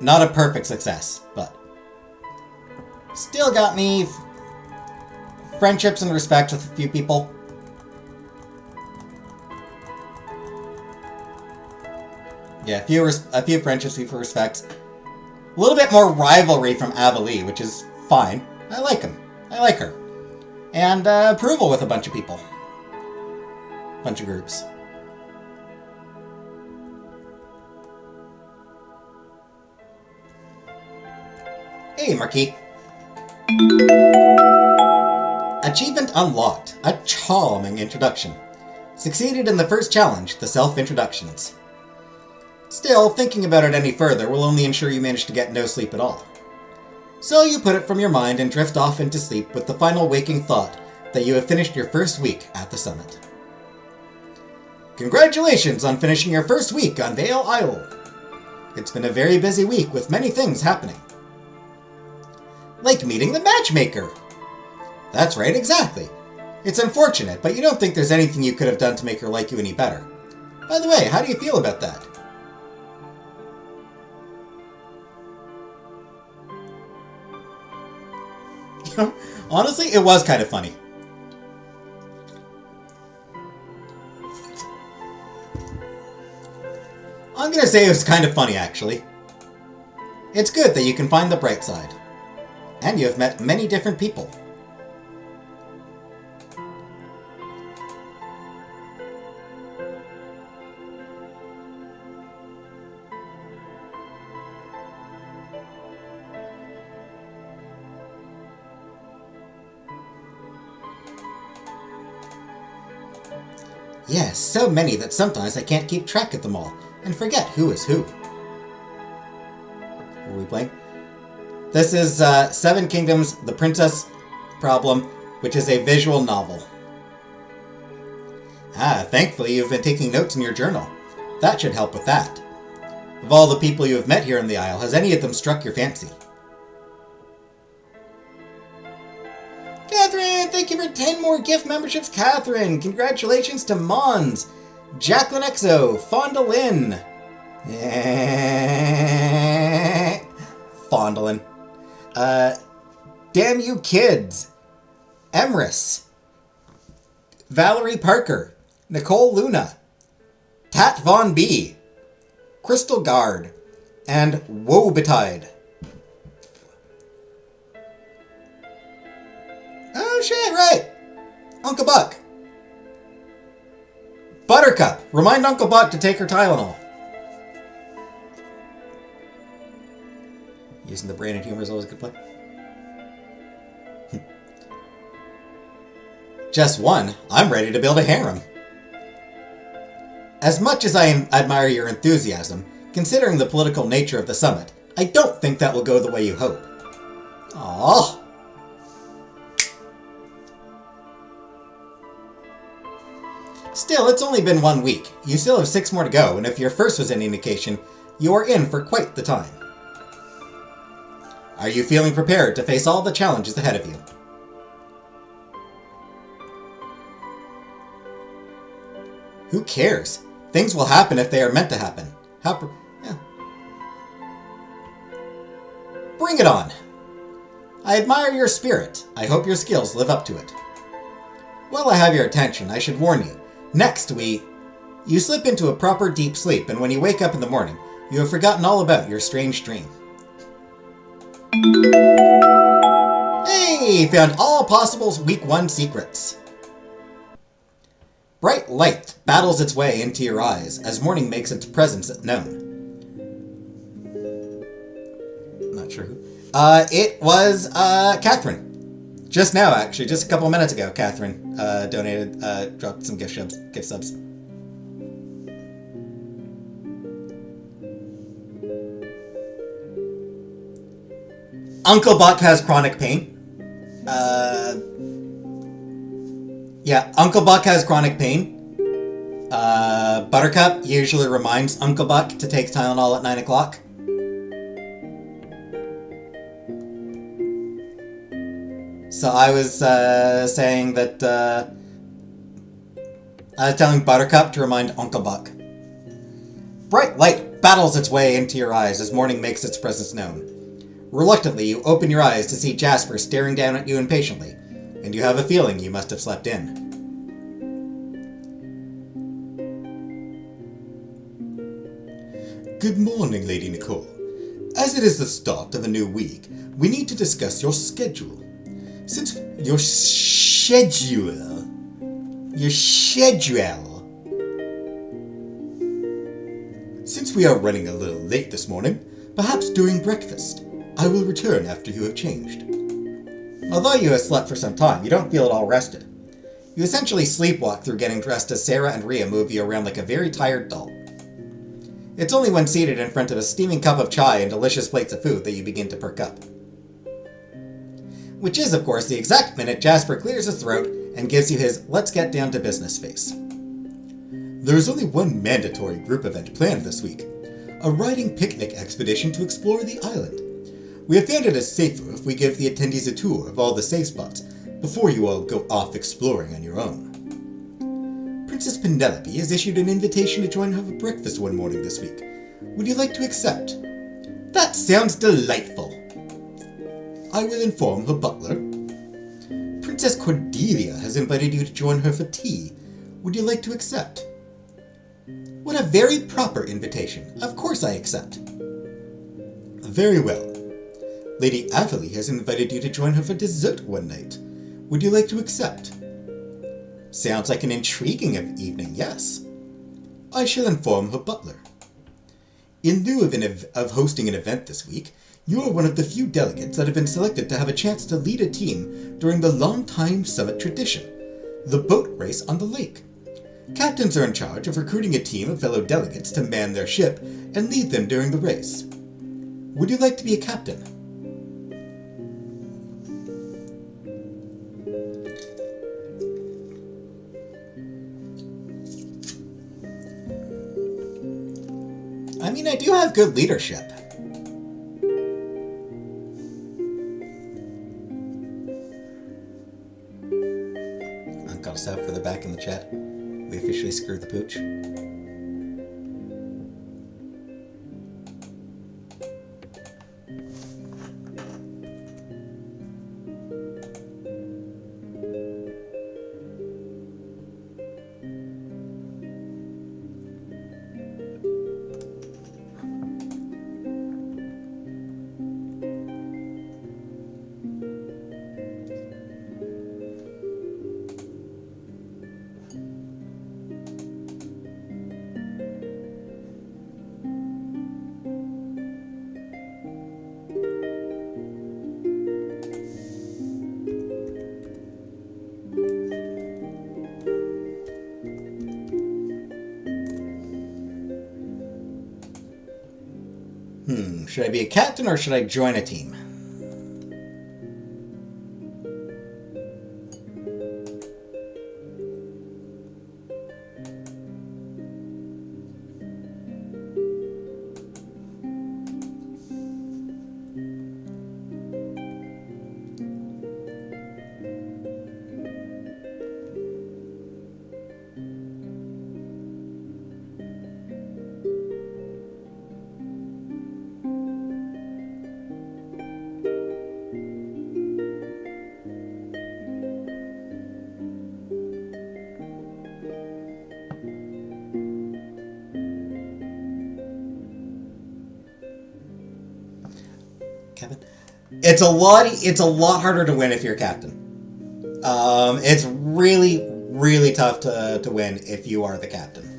Not a perfect success, but still got me friendships and respect with a few people. Yeah, a few friendships, a few respects. A little bit more rivalry from Avalee, which is fine. I like him. I like her. And approval with a bunch of people. Bunch of groups. Hey, Marquis. Achievement unlocked. A charming introduction. Succeeded in the first challenge, the self-introductions. Still, thinking about it any further will only ensure you manage to get no sleep at all. So you put it from your mind and drift off into sleep with the final waking thought that you have finished your first week at the summit. Congratulations on finishing your first week on Vale Isle. It's been a very busy week with many things happening. Like meeting the matchmaker. That's right, exactly. It's unfortunate, but you don't think there's anything you could have done to make her like you any better. By the way, how do you feel about that? Honestly, it was kind of funny. I'm gonna say it was kind of funny, actually. It's good that you can find the bright side. And you have met many different people. Yes, so many that sometimes I can't keep track of them all, and forget who is who. What are we playing? This is Seven Kingdoms, The Princess Problem, which is a visual novel. Ah, thankfully you've been taking notes in your journal. That should help with that. Of all the people you have met here in the Isle, has any of them struck your fancy? Catherine, thank you for 10 more gift memberships, Catherine! Congratulations to Mons, Jacqueline Exo, Fonda Lynn. Fondlin. Damn You Kids, Emrys, Valerie Parker, Nicole Luna, Tat Von B, Crystal Guard, and Woebetide. Oh shit, right! Uncle Buck. Buttercup, remind Uncle Buck to take her Tylenol. Using the brain and humor is always a good play. Just one. I'm ready to build a harem. As much as I admire your enthusiasm, considering the political nature of the summit, I don't think that will go the way you hope. Aww. Still, it's only been 1 week. You still have 6 more to go, and if your first was any indication, you are in for quite the time. Are you feeling prepared to face all the challenges ahead of you? Who cares? Things will happen if they are meant to happen. Yeah. Bring it on! I admire your spirit. I hope your skills live up to it. While I have your attention, I should warn you. Next, you slip into a proper deep sleep, and when you wake up in the morning, you have forgotten all about your strange dream. Hey! Found all possible Week 1 secrets. Bright light battles its way into your eyes as morning makes its presence known. Not sure who. It was, Catherine. Just now, actually. Just a couple minutes ago, Catherine donated, dropped some gift subs. Uncle Buck has chronic pain. Yeah, Uncle Buck has chronic pain. Buttercup usually reminds Uncle Buck to take Tylenol at 9 o'clock. So I was saying that I was telling Buttercup to remind Uncle Buck. Bright light battles its way into your eyes as morning makes its presence known. Reluctantly, you open your eyes to see Jasper staring down at you impatiently, and you have a feeling you must have slept in. Good morning, Lady Nicole. As it is the start of a new week, we need to discuss your schedule. Since your schedule. Since we are running a little late this morning, perhaps during breakfast, I will return after you have changed. Although you have slept for some time, you don't feel at all rested. You essentially sleepwalk through getting dressed as Sarah and Rhea move you around like a very tired doll. It's only when seated in front of a steaming cup of chai and delicious plates of food that you begin to perk up. Which is, of course, the exact minute Jasper clears his throat and gives you his let's get down to business face. There is only one mandatory group event planned this week, a riding picnic expedition to explore the island. We have found it is safer if we give the attendees a tour of all the safe spots before you all go off exploring on your own. Princess Penelope has issued an invitation to join her for breakfast one morning this week. Would you like to accept? That sounds delightful. I will inform her butler. Princess Cordelia has invited you to join her for tea. Would you like to accept? What a very proper invitation. Of course I accept. Very well. Lady Averly has invited you to join her for dessert one night. Would you like to accept? Sounds like an intriguing evening, yes. I shall inform her butler. In lieu of hosting an event this week, you are one of the few delegates that have been selected to have a chance to lead a team during the long-time summit tradition, the boat race on the lake. Captains are in charge of recruiting a team of fellow delegates to man their ship and lead them during the race. Would you like to be a captain? I mean, I do have good leadership. I got us out further back in the chat. We officially screwed the pooch. Should I be a captain or should I join a team? Kevin? It's a lot harder to win if you're captain. It's really, really tough to win if you are the captain.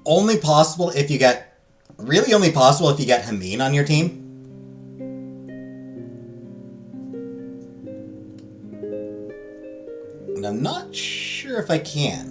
Only possible if you get Hameen on your team. And I'm not sure if I can.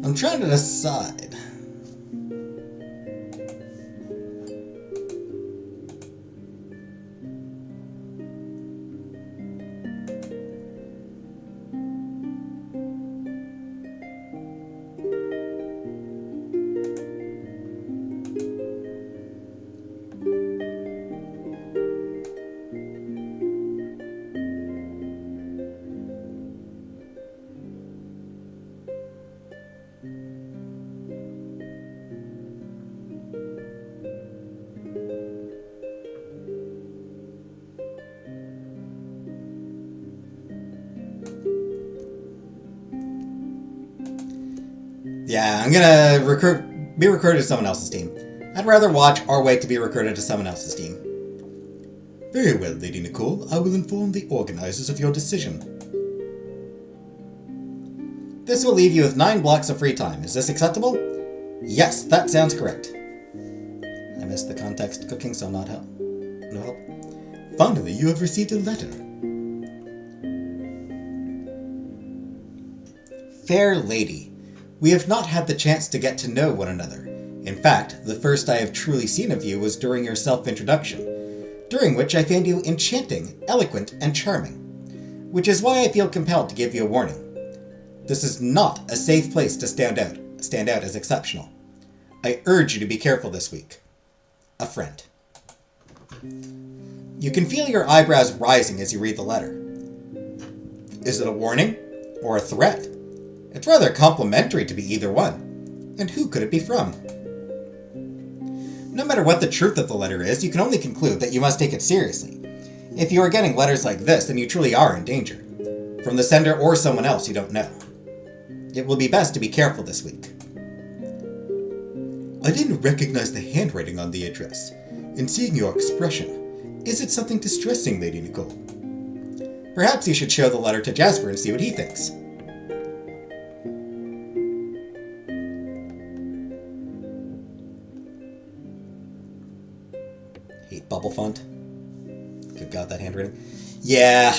I'm trying to decide. Yeah, I'm gonna be recruited to someone else's team. I'd rather watch or wait to be recruited to someone else's team. Very well, Lady Nicole. I will inform the organizers of your decision. This will leave you with 9 blocks of free time. Is this acceptable? Yes, that sounds correct. I missed the context cooking, so no help. Finally, you have received a letter. Fair lady. We have not had the chance to get to know one another. In fact, the first I have truly seen of you was during your self-introduction, during which I found you enchanting, eloquent, and charming, which is why I feel compelled to give you a warning. This is not a safe place to stand out as exceptional. I urge you to be careful this week. A friend. You can feel your eyebrows rising as you read the letter. Is it a warning or a threat? It's rather complimentary to be either one. And who could it be from? No matter what the truth of the letter is, you can only conclude that you must take it seriously. If you are getting letters like this, then you truly are in danger. From the sender or someone else you don't know. It will be best to be careful this week. I didn't recognize the handwriting on the address. In seeing your expression, is it something distressing, Lady Nicole? Perhaps you should show the letter to Jasper and see what he thinks. Hate bubble font. Good God, that handwriting. Yeah.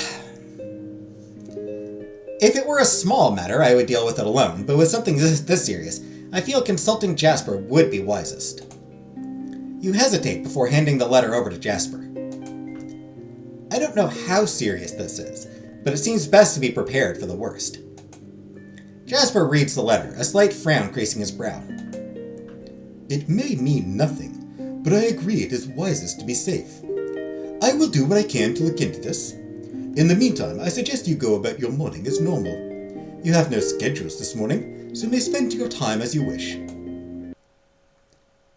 If it were a small matter, I would deal with it alone, but with something this serious, I feel consulting Jasper would be wisest. You hesitate before handing the letter over to Jasper. I don't know how serious this is, but it seems best to be prepared for the worst. Jasper reads the letter, a slight frown creasing his brow. It may mean nothing, but I agree it is wisest to be safe. I will do what I can to look into this. In the meantime, I suggest you go about your morning as normal. You have no schedules this morning, so you may spend your time as you wish.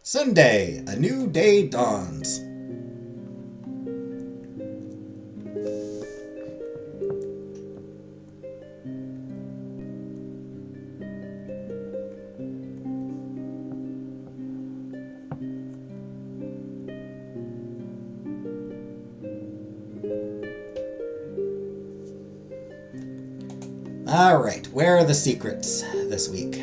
Sunday, a new day dawns. Alright, where are the secrets this week?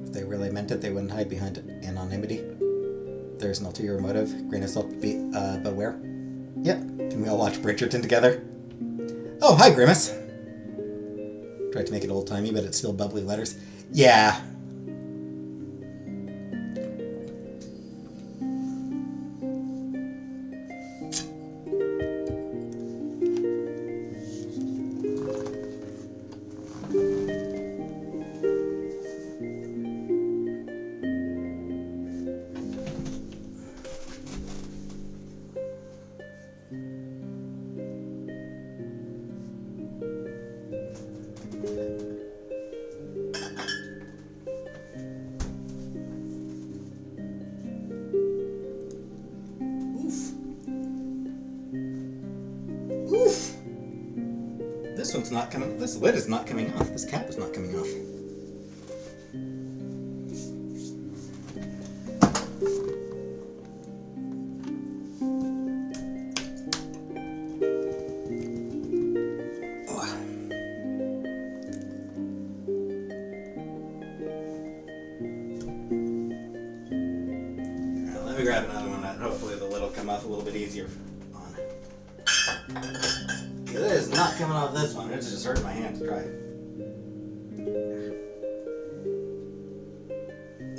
If they really meant it, they wouldn't hide behind anonymity. There's an ulterior motive. Grain of salt, beware. Yep. Can we all watch Bridgerton together? Oh, hi, Grimace. Tried to make it old-timey, but it's still bubbly letters. Yeah. Oof. This one's not coming. This lid is not coming off. This cap is not coming off. Let me grab another one. Hopefully the lid will come off a little bit easier on. It is not coming off this one. It's just hurting my hand to try it.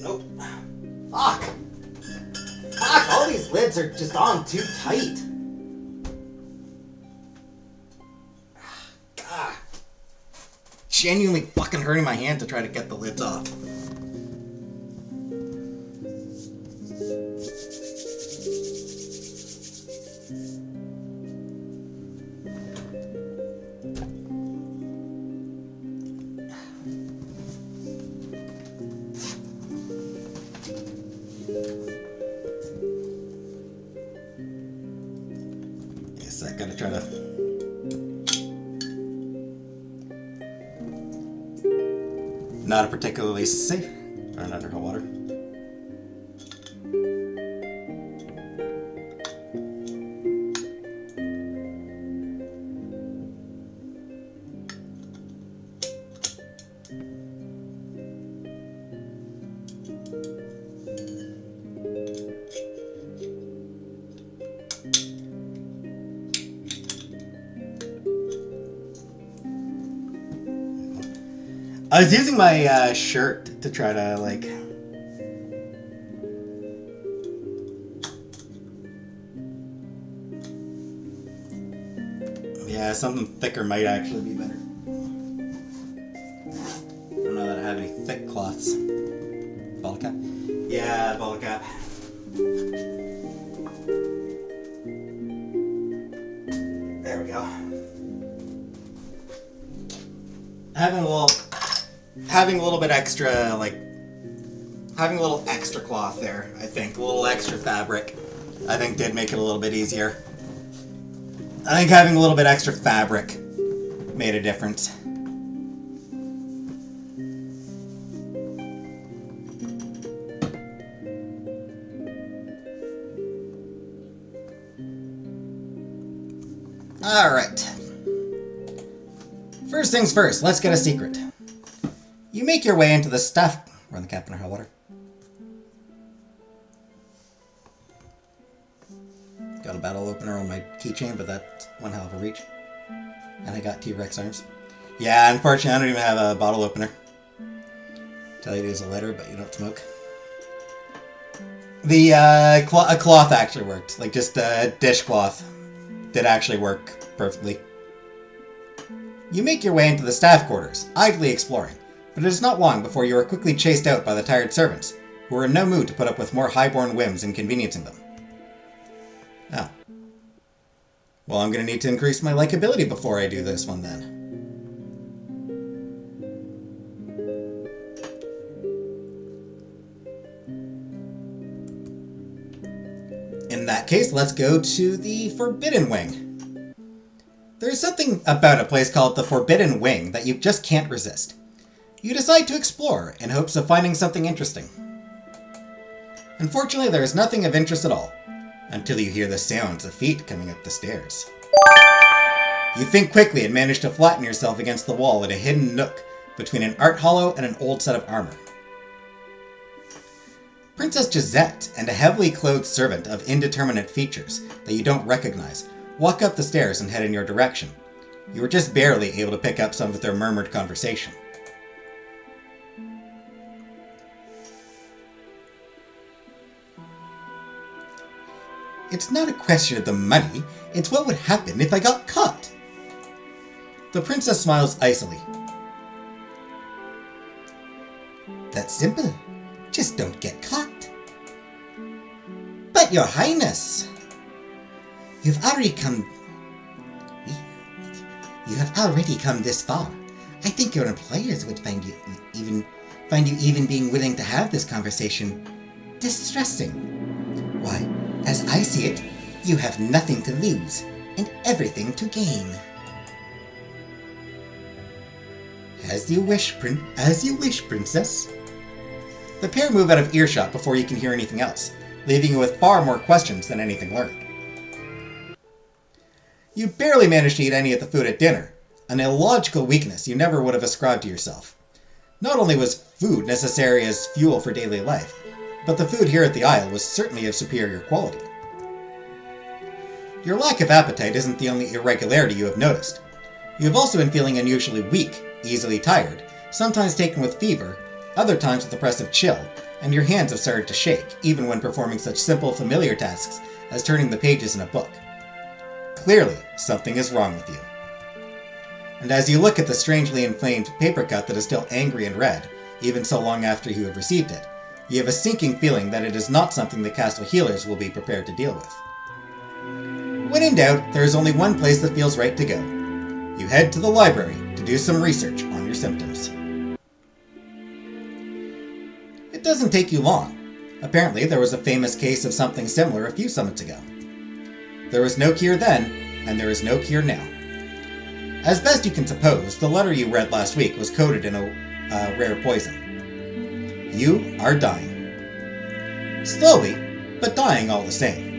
Nope. Fuck! Fuck! All these lids are just on too tight. God. Genuinely fucking hurting my hand to try to get the lids off. I gotta try to... Not a particularly safe... Run under hot water. I was using my shirt to try to, like... Yeah, something thicker might actually be better. I don't know that I have any thick cloths. Bottle cap? Yeah, bottle cap. There we go. Having a little bit extra, like, having a little extra cloth there, I think, a little extra fabric, I think did make it a little bit easier. I think having a little bit extra fabric made a difference. Alright. First things first, let's get a secret. You make your way into the stuff... Run the cap in hot water. Got a bottle opener on my keychain, but that's one hell of a reach. And I got T-Rex arms. Yeah, unfortunately, I don't even have a bottle opener. Tell you to use a lighter, but you don't smoke. The a cloth actually worked. Like, just a dishcloth did actually work perfectly. You make your way into the staff quarters, idly exploring, but it is not long before you are quickly chased out by the tired servants, who are in no mood to put up with more highborn whims inconveniencing them. Oh. Well, I'm going to need to increase my likability before I do this one then. In that case, let's go to the Forbidden Wing. There's something about a place called the Forbidden Wing that you just can't resist. You decide to explore in hopes of finding something interesting. Unfortunately, there is nothing of interest at all, until you hear the sounds of feet coming up the stairs. You think quickly and manage to flatten yourself against the wall in a hidden nook between an art hollow and an old set of armor. Princess Gisette and a heavily clothed servant of indeterminate features that you don't recognize walk up the stairs and head in your direction. You are just barely able to pick up some of their murmured conversation. It's not a question of the money, it's what would happen if I got caught. The princess smiles icily. That's simple. Just don't get caught. But your highness, you have already come this far. I think your employers would find you even being willing to have this conversation distressing. Why, as I see it, you have nothing to lose and everything to gain. As you wish, princess. The pair move out of earshot before you can hear anything else, leaving you with far more questions than anything learned. You barely managed to eat any of the food at dinner, an illogical weakness you never would have ascribed to yourself. Not only was food necessary as fuel for daily life, but the food here at the Isle was certainly of superior quality. Your lack of appetite isn't the only irregularity you have noticed. You have also been feeling unusually weak, easily tired, sometimes taken with fever, other times with oppressive chill, and your hands have started to shake, even when performing such simple, familiar tasks as turning the pages in a book. Clearly, something is wrong with you. And as you look at the strangely inflamed paper cut that is still angry and red, even so long after you have received it, you have a sinking feeling that it is not something the castle healers will be prepared to deal with. When in doubt, there is only one place that feels right to go. You head to the library to do some research on your symptoms. It doesn't take you long. Apparently, there was a famous case of something similar a few summits ago. There was no cure then, and there is no cure now. As best you can suppose, the letter you read last week was coded in a rare poison. You are dying. Slowly, but dying all the same.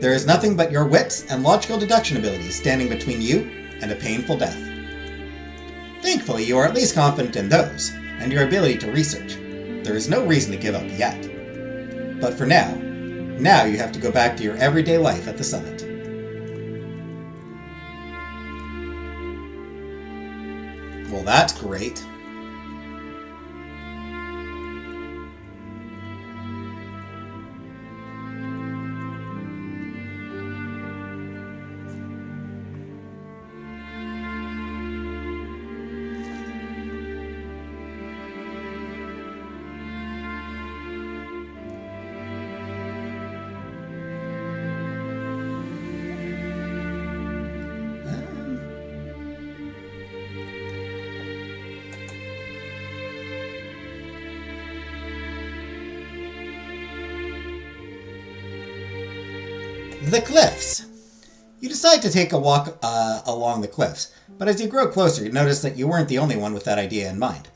There is nothing but your wits and logical deduction abilities standing between you and a painful death. Thankfully, you are at least confident in those, and your ability to research. There is no reason to give up yet. But for now you have to go back to your everyday life at the summit. Well, that's great. The cliffs. You decide to take a walk along the cliffs, but as you grow closer, you notice that you weren't the only one with that idea in mind.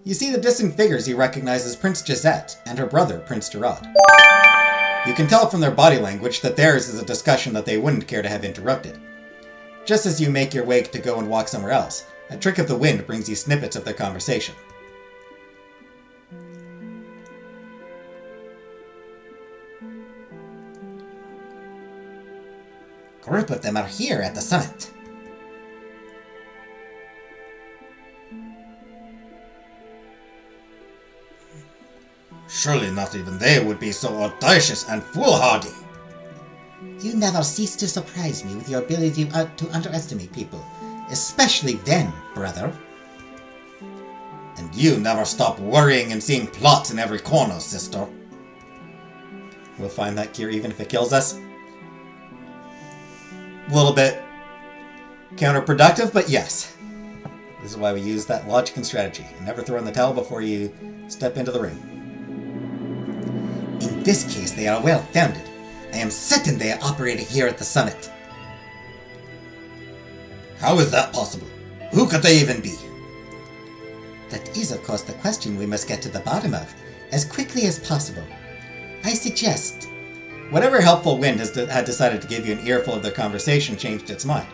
You see the distant figures you recognize as Prince Gisette and her brother, Prince Gerard. You can tell from their body language that theirs is a discussion that they wouldn't care to have interrupted. Just as you make your way to go and walk somewhere else, a trick of the wind brings you snippets of their conversation. A group of them are here at the summit. Surely not even they would be so audacious and foolhardy. You never cease to surprise me with your ability to underestimate people, especially then, brother. And you never stop worrying and seeing plots in every corner, sister. We'll find that cure even if it kills us. A little bit counterproductive, but yes. This is why we use that logic and strategy. Never throw in the towel before you step into the ring. In this case, they are well founded. I am certain they are operating here at the summit. How is that possible? Who could they even be? That is, of course, the question we must get to the bottom of, as quickly as possible. I suggest... Whatever helpful wind had decided to give you an earful of their conversation changed its mind,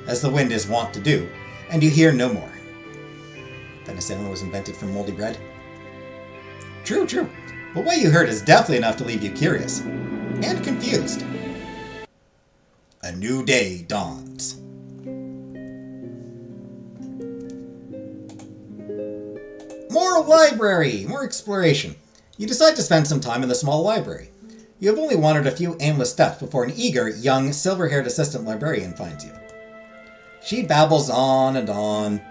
as the wind is wont to do, and you hear no more. Penicillin was invented from moldy bread. True. But what you heard is definitely enough to leave you curious. And confused. A new day dawns. More library! More exploration. You decide to spend some time in the small library. You have only wandered a few aimless steps before an eager, young, silver-haired assistant librarian finds you. She babbles on and on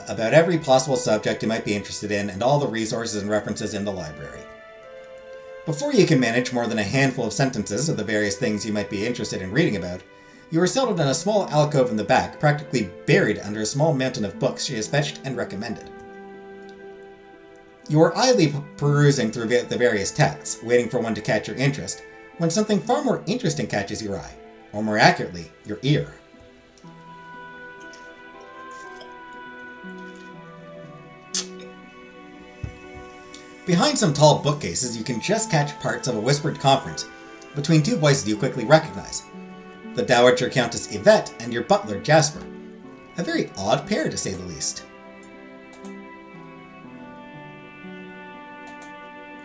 about every possible subject you might be interested in and all the resources and references in the library. Before you can manage more than a handful of sentences of the various things you might be interested in reading about, you are settled in a small alcove in the back, practically buried under a small mountain of books she has fetched and recommended. You are idly perusing through the various texts, waiting for one to catch your interest, when something far more interesting catches your eye, or more accurately, your ear. Behind some tall bookcases, you can just catch parts of a whispered conference between two voices you quickly recognize. The Dowager Countess Yvette and your butler Jasper. A very odd pair, to say the least.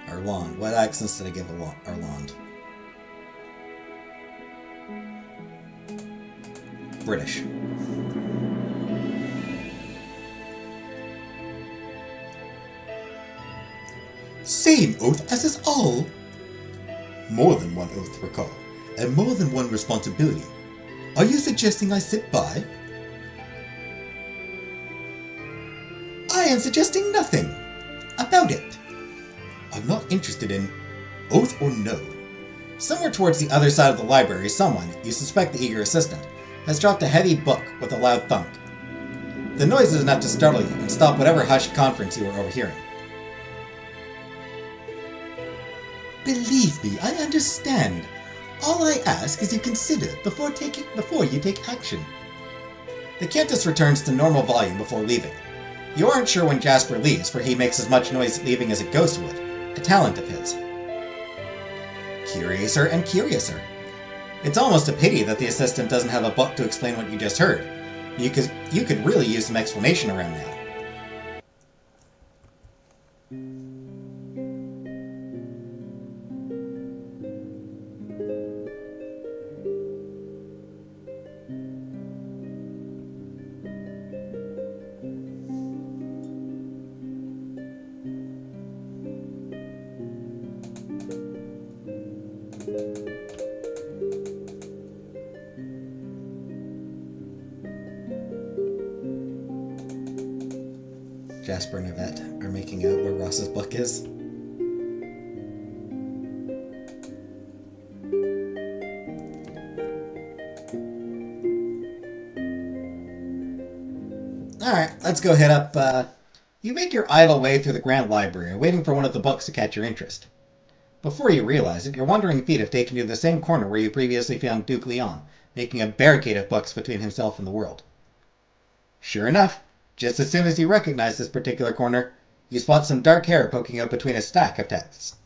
Arlande. What accents did I give Arlande? British. Same oath as us all. More than one oath, recall, and more than one responsibility. Are you suggesting I sit by? I am suggesting nothing about it. I'm not interested in oath or no. Somewhere towards the other side of the library, someone, you suspect the eager assistant, has dropped a heavy book with a loud thunk. The noise is enough to startle you and stop whatever hushed conference you were overhearing. Believe me, I understand. All I ask is you consider before you take action. The Countess returns to normal volume before leaving. You aren't sure when Jasper leaves, for he makes as much noise leaving as a ghost would, a talent of his. Curiouser and curiouser. It's almost a pity that the assistant doesn't have a book to explain what you just heard. You could really use some explanation around now. Jasper and Yvette are making out where Ross's book is. Alright, let's go head up. You make your idle way through the Grand Library, waiting for one of the books to catch your interest. Before you realize it, your wandering feet have taken you to the same corner where you previously found Duke Leon, making a barricade of books between himself and the world. Sure enough, just as soon as you recognize this particular corner, you spot some dark hair poking out between a stack of texts.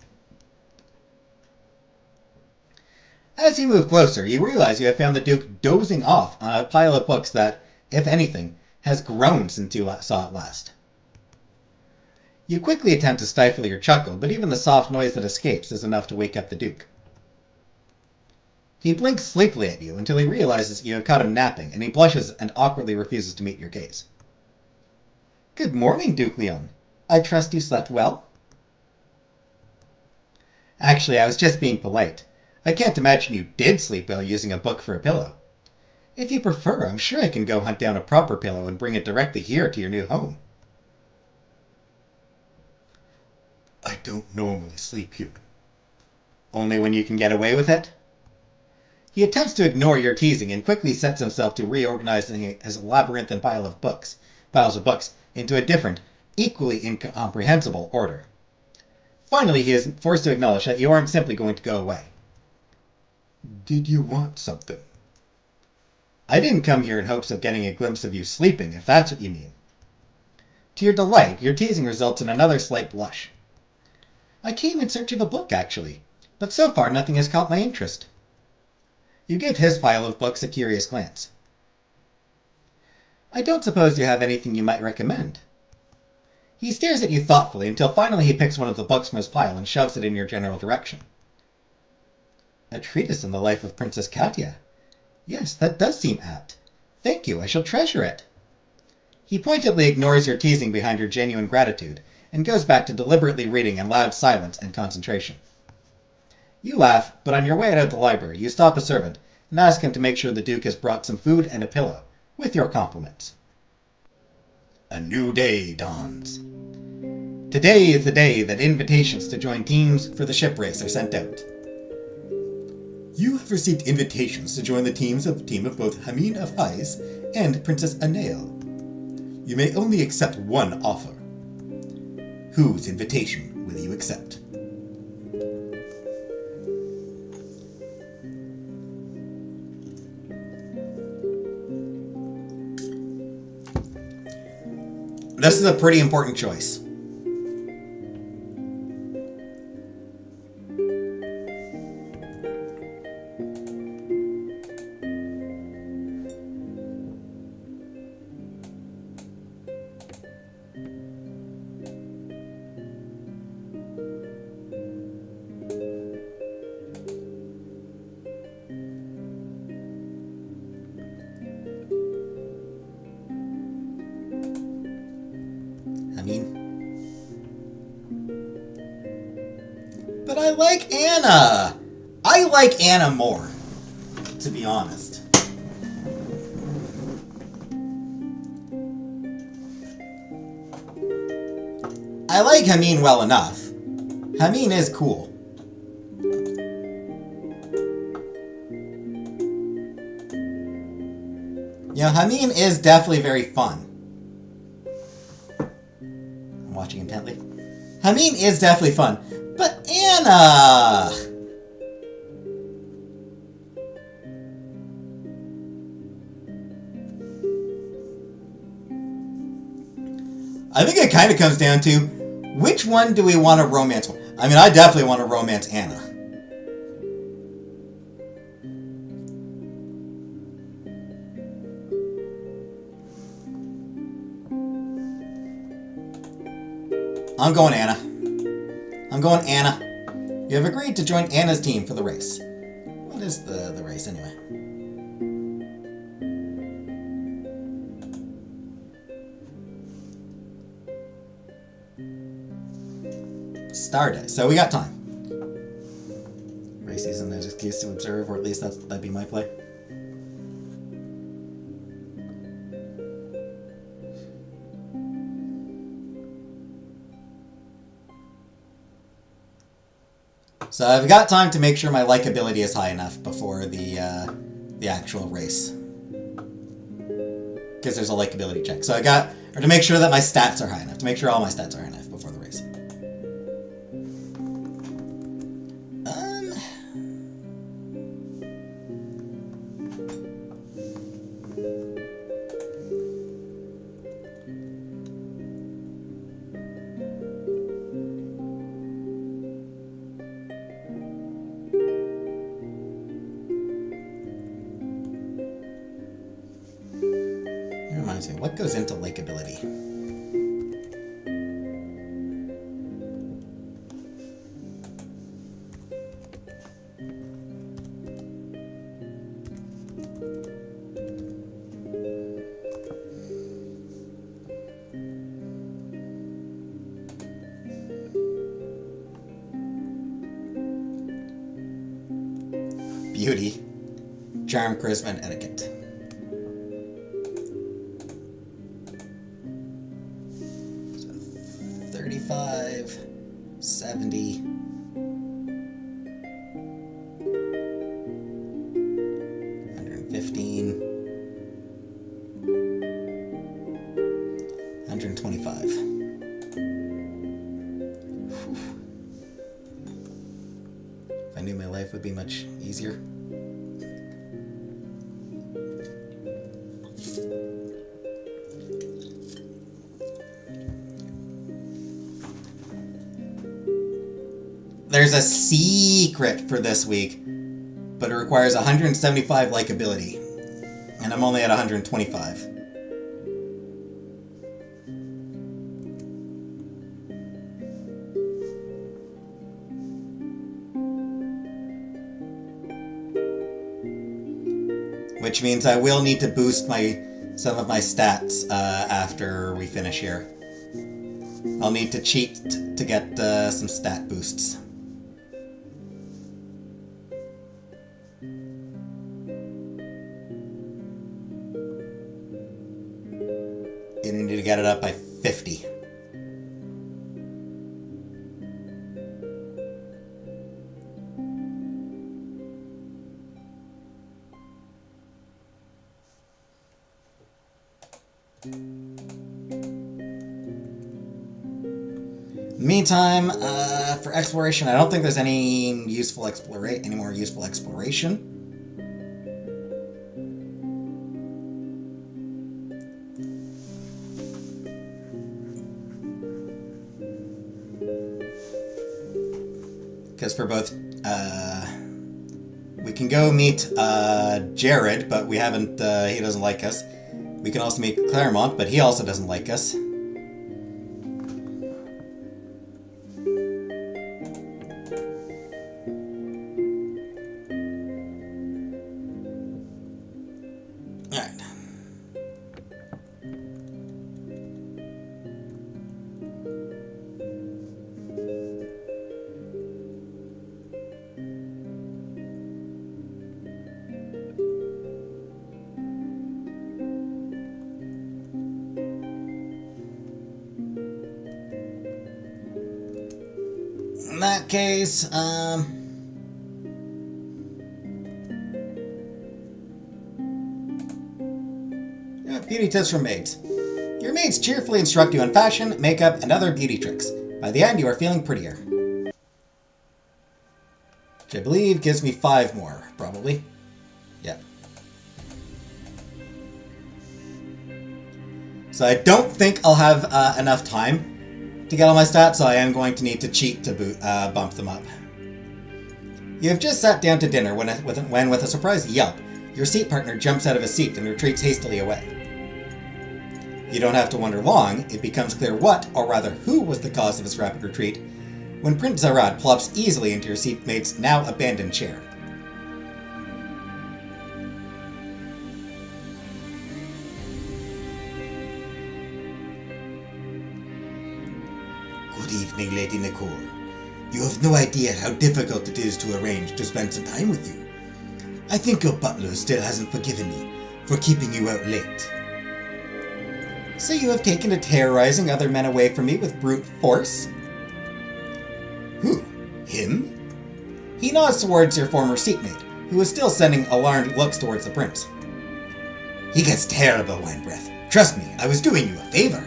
As you move closer, you realize you have found the Duke dozing off on a pile of books that, if anything, has grown since you saw it last. You quickly attempt to stifle your chuckle, but even the soft noise that escapes is enough to wake up the Duke. He blinks sleepily at you until he realizes you have caught him napping, and he blushes and awkwardly refuses to meet your gaze. Good morning, Duke Leon. I trust you slept well? Actually, I was just being polite. I can't imagine you did sleep while using a book for a pillow. If you prefer, I'm sure I can go hunt down a proper pillow and bring it directly here to your new home. I don't normally sleep here. Only when you can get away with it? He attempts to ignore your teasing and quickly sets himself to reorganizing his labyrinthine piles of books into a different, equally incomprehensible order. Finally, he is forced to acknowledge that you aren't simply going to go away. Did you want something? I didn't come here in hopes of getting a glimpse of you sleeping, if that's what you mean. To your delight, your teasing results in another slight blush. I came in search of a book, actually, but so far nothing has caught my interest. You give his pile of books a curious glance. I don't suppose you have anything you might recommend. He stares at you thoughtfully until finally he picks one of the books from his pile and shoves it in your general direction. A treatise on the life of Princess Katya. Yes, that does seem apt. Thank you, I shall treasure it. He pointedly ignores your teasing behind your genuine gratitude and goes back to deliberately reading in loud silence and concentration. You laugh, but on your way out of the library, you stop a servant and ask him to make sure the Duke has brought some food and a pillow, with your compliments. A new day dawns. Today is the day that invitations to join teams for the ship race are sent out. You have received invitations to join the team of both Hameen of Hais and Princess Anael. You may only accept one offer. Whose invitation will you accept? This is a pretty important choice. But I like Anna. I like Anna more, to be honest. I like Hameen well enough. Hameen is cool. Yeah, Hameen is definitely very fun. I'm watching intently. Hameen is definitely fun. But Anna! I think it kind of comes down to which one do we want to romance? I mean, I definitely want to romance Anna. I'm going Anna. I'm going Anna. You have agreed to join Anna's team for the race. What is the race anyway? Stardust. So we got time. Race isn't an excuse to observe, or at least that'd be my play. So I've got time to make sure my likability is high enough before the actual race. Because there's a likability check. So or to make sure that my stats are high enough. To make sure all my stats are high enough before the race. Reminds me, what goes into likability? beauty, charm, charisma, and etiquette. So 35, 70, 115, 125. If I knew my life would be much easier. There's a secret for this week, but it requires 175 likability, and I'm only at 125. Which means I will need to boost some of my stats after we finish here. I'll need to cheat to get some stat boosts. You need to get it up by 50. Meantime, for exploration, I don't think there's any more useful exploration. Because for both, we can go meet Jared, but we haven't. He doesn't like us. We can also meet Claremont, but he also doesn't like us. In that case, beauty tips from maids. Your maids cheerfully instruct you on fashion, makeup, and other beauty tricks. By the end, you are feeling prettier. Which I believe gives me 5 more, probably. Yep. So I don't think I'll have enough time to get all my stats, so I am going to need to cheat to bump them up. You have just sat down to dinner when with a surprised yelp, your seat partner jumps out of his seat and retreats hastily away. You don't have to wonder long, it becomes clear what, or rather who, was the cause of his rapid retreat, when Prince Zarad plops easily into your seatmate's now abandoned chair. Good evening, Lady Nicole. You have no idea how difficult it is to arrange to spend some time with you. I think your butler still hasn't forgiven me for keeping you out late. So you have taken to terrorizing other men away from me with brute force? Who? Him? He nods towards your former seatmate, who is still sending alarmed looks towards the prince. He gets terrible wine breath. Trust me, I was doing you a favor.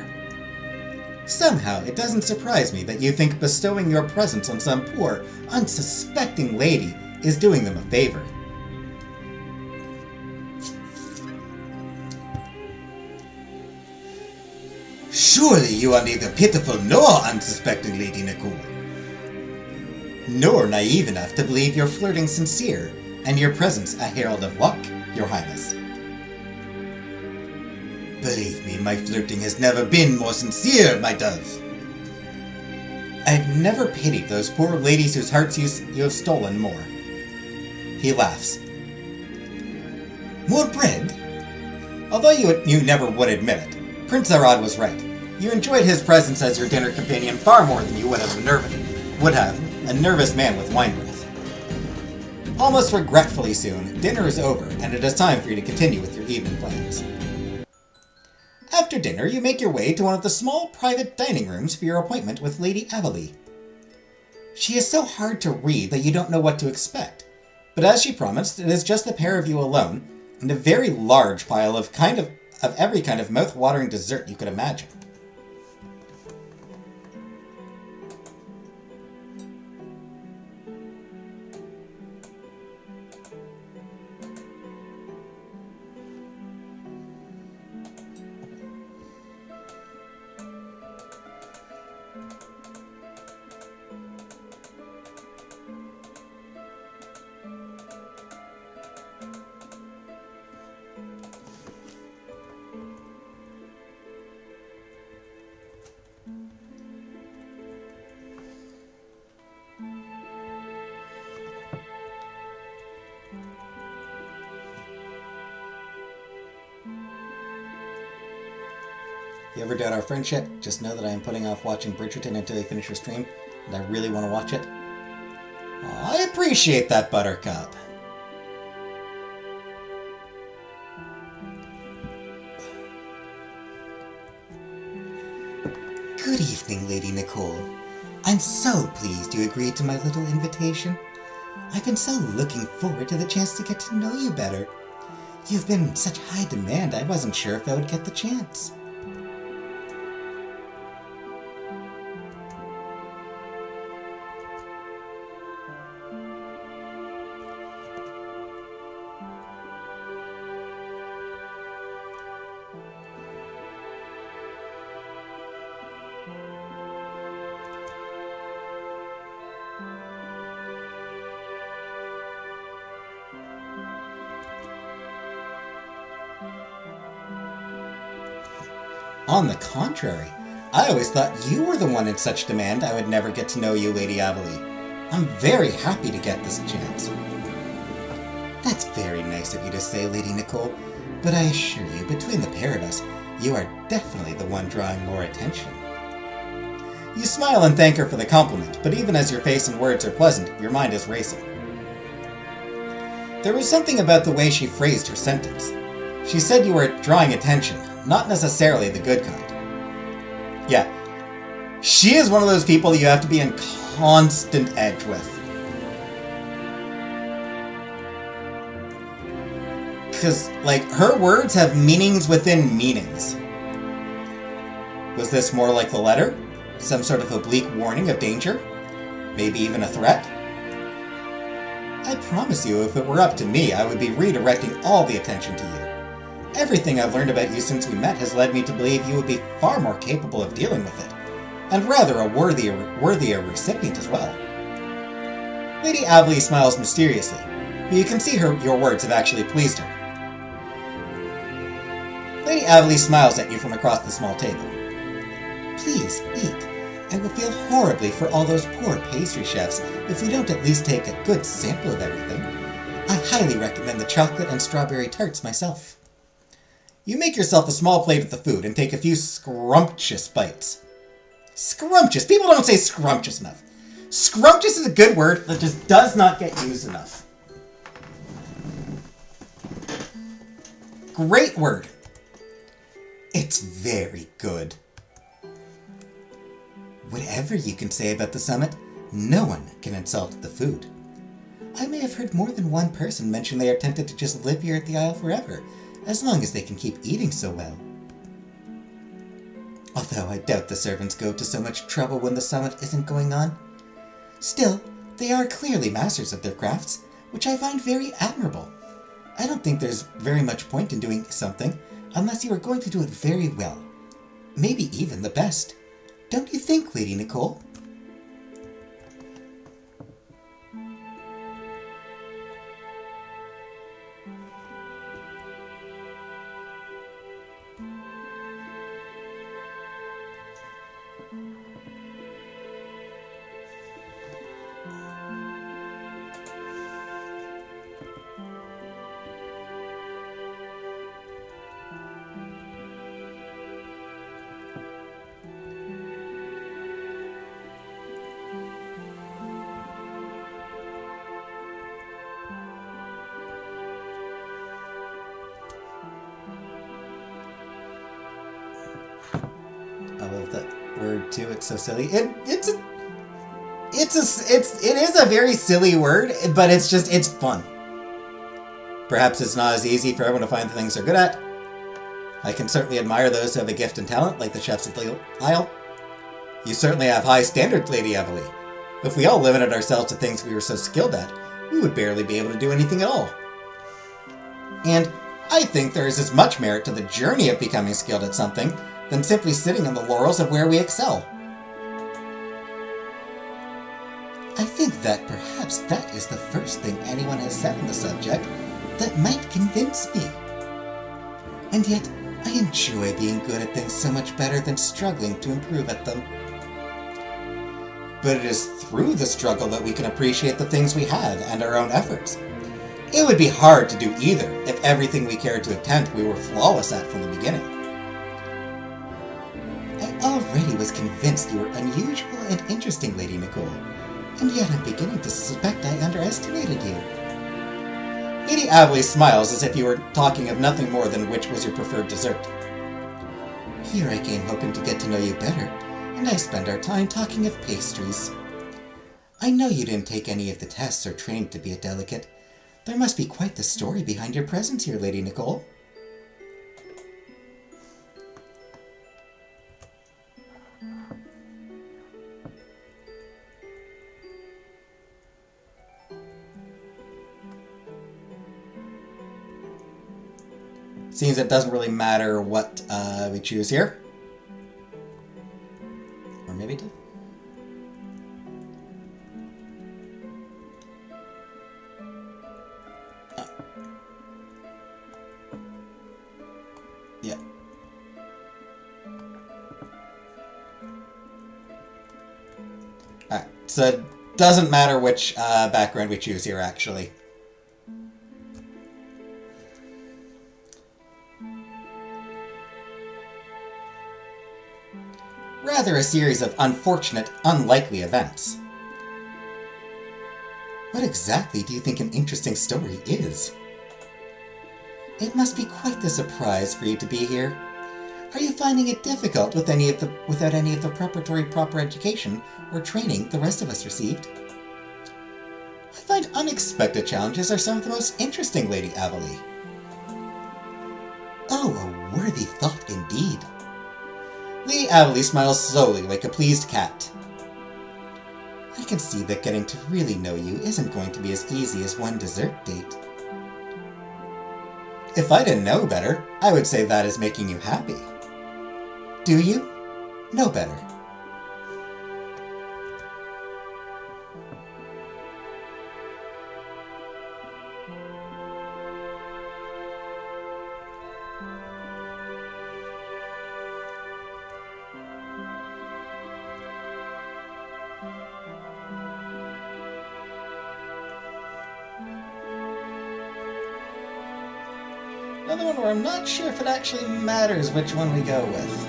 Somehow, it doesn't surprise me that you think bestowing your presence on some poor, unsuspecting lady is doing them a favor. Surely you are neither pitiful nor unsuspecting, Lady Nicole. Nor naive enough to believe your flirting sincere, and your presence a herald of luck, your highness. Believe me, my flirting has never been more sincere, my dove. I've never pitied those poor ladies whose hearts you have stolen more. He laughs. More bread? Although you never would admit it, Prince Zarad was right. You enjoyed his presence as your dinner companion far more than you would have a nervous man with wine breath. Almost regretfully soon, dinner is over, and it is time for you to continue with your evening plans. After dinner, you make your way to one of the small private dining rooms for your appointment with Lady Amelie. She is so hard to read that you don't know what to expect, but as she promised, it is just the pair of you alone, and a very large pile of every kind of mouth-watering dessert you could imagine. If you ever doubt our friendship, just know that I am putting off watching Bridgerton until you finish your stream, and I really want to watch it. I appreciate that, Buttercup. Good evening, Lady Nicole. I'm so pleased you agreed to my little invitation. I've been so looking forward to the chance to get to know you better. You've been such high demand, I wasn't sure if I would get the chance. On the contrary, I always thought you were the one in such demand I would never get to know you, Lady Amelie. I'm very happy to get this chance. That's very nice of you to say, Lady Nicole, but I assure you, between the pair of us, you are definitely the one drawing more attention. You smile and thank her for the compliment, but even as your face and words are pleasant, your mind is racing. There was something about the way she phrased her sentence. She said you were drawing attention, not necessarily the good kind. Yeah, she is one of those people you have to be in constant edge with. Because, like, her words have meanings within meanings. Was this more like the letter? Some sort of oblique warning of danger? Maybe even a threat? I promise you, if it were up to me, I would be redirecting all the attention to you. Everything I've learned about you since we met has led me to believe you would be far more capable of dealing with it, and rather a worthier recipient as well. Lady Amelie smiles mysteriously, but you can see your words have actually pleased her. Lady Amelie smiles at you from across the small table. Please, eat. I will feel horribly for all those poor pastry chefs if we don't at least take a good sample of everything. I highly recommend the chocolate and strawberry tarts myself. You make yourself a small plate of the food and take a few scrumptious bites. Scrumptious! People don't say scrumptious enough. Scrumptious is a good word that just does not get used enough. Great word. It's very good. Whatever you can say about the summit, no one can insult the food. I may have heard more than one person mention they are tempted to just live here at the Isle forever, as long as they can keep eating so well. Although I doubt the servants go to so much trouble when the summit isn't going on. Still, they are clearly masters of their crafts, which I find very admirable. I don't think there's very much point in doing something unless you are going to do it very well. Maybe even the best. Don't you think, Lady Nicole? I love that word too. It's so silly. It is a very silly word, but it's fun. Perhaps it's not as easy for everyone to find the things they're good at. I can certainly admire those who have a gift and talent, like the chefs of the Isle. You certainly have high standards, Lady Evely. If we all limited ourselves to things we were so skilled at, we would barely be able to do anything at all. And I think there is as much merit to the journey of becoming skilled at something than simply sitting on the laurels of where we excel. I think that perhaps that is the first thing anyone has said on the subject that might convince me. And yet, I enjoy being good at things so much better than struggling to improve at them. But it is through the struggle that we can appreciate the things we have and our own efforts. It would be hard to do either if everything we cared to attempt we were flawless at from the beginning. I already was convinced you were unusual and interesting, Lady Nicole, and yet I'm beginning to suspect I underestimated you. Lady Evely smiles as if you were talking of nothing more than which was your preferred dessert. Here I came hoping to get to know you better, and I spend our time talking of pastries. I know you didn't take any of the tests or train to be a delegate. There must be quite the story behind your presence here, Lady Nicole. Seems it doesn't really matter what we choose here. Or maybe it did. Yeah. Alright, so it doesn't matter which background we choose here, actually. Rather a series of unfortunate, unlikely events. What exactly do you think an interesting story is? It must be quite the surprise for you to be here. Are you finding it difficult without any of the preparatory proper education or training the rest of us received? I find unexpected challenges are some of the most interesting, Lady Evely. Oh, a worthy thought indeed. Lady Evely smiles slowly like a pleased cat. I can see that getting to really know you isn't going to be as easy as one dessert date. If I didn't know better, I would say that is making you happy. Do you know better? Another one where I'm not sure if it actually matters which one we go with.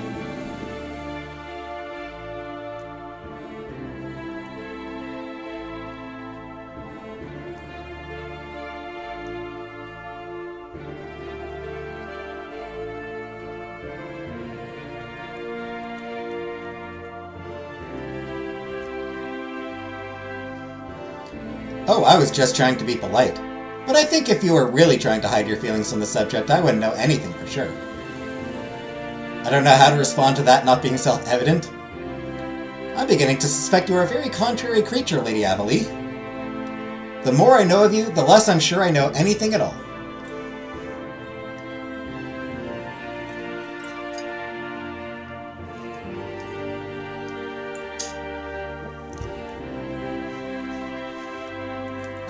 Oh, I was just trying to be polite. But I think if you were really trying to hide your feelings on the subject, I wouldn't know anything for sure. I don't know how to respond to that not being self-evident. I'm beginning to suspect you are a very contrary creature, Lady Evely. The more I know of you, the less I'm sure I know anything at all.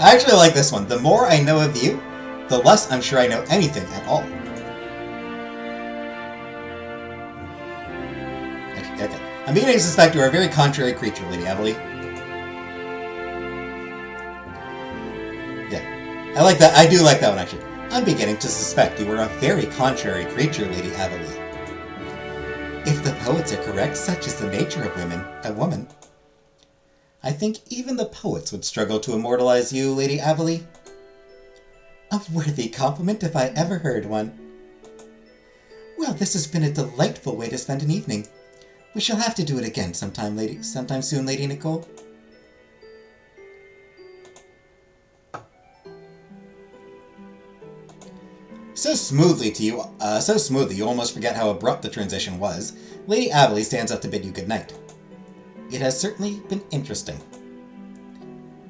I actually like this one. The more I know of you, the less I'm sure I know anything at all. Okay. I'm beginning to suspect you are a very contrary creature, Lady Evely. Yeah. I like that. I do like that one, actually. I'm beginning to suspect you are a very contrary creature, Lady Evely. If the poets are correct, such is the nature of a woman. I think even the poets would struggle to immortalize you, Lady Evely. A worthy compliment if I ever heard one. Well, this has been a delightful way to spend an evening. We shall have to do it again sometime soon, Lady Nicole. So smoothly you almost forget how abrupt the transition was, Lady Averley stands up to bid you good night. It has certainly been interesting.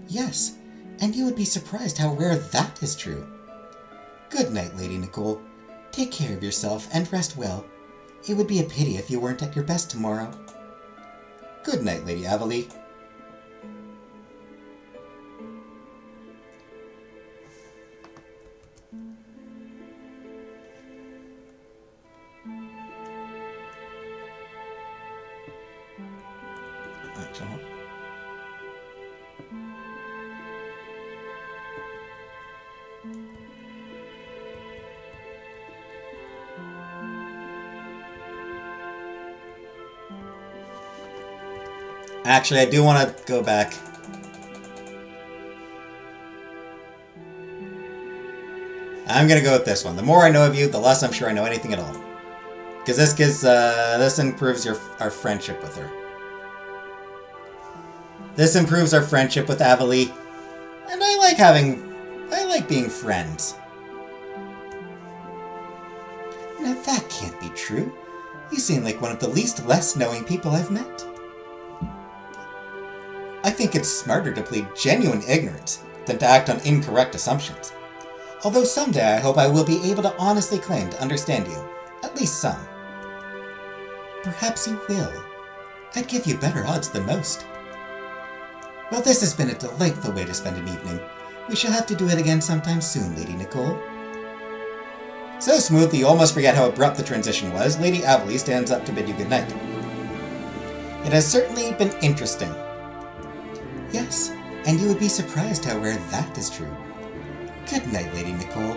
Yes, and you would be surprised how rare that is true. Good night, Lady Nicole. Take care of yourself and rest well. It would be a pity if you weren't at your best tomorrow. Good night, Lady Averley. Actually, I do want to go back. I'm going to go with this one. The more I know of you, the less I'm sure I know anything at all. Because this improves our friendship with her. This improves our friendship with Averley. And I like being friends. Now that can't be true. You seem like one of the least less knowing people I've met. I think it's smarter to plead genuine ignorance than to act on incorrect assumptions. Although someday I hope I will be able to honestly claim to understand you. At least some. Perhaps you will. I'd give you better odds than most. Well, this has been a delightful way to spend an evening. We shall have to do it again sometime soon, Lady Nicole. So smooth that you almost forget how abrupt the transition was, Lady Averley stands up to bid you good night. It has certainly been interesting. Yes, and you would be surprised how rare that is true. Good night, Lady Nicole.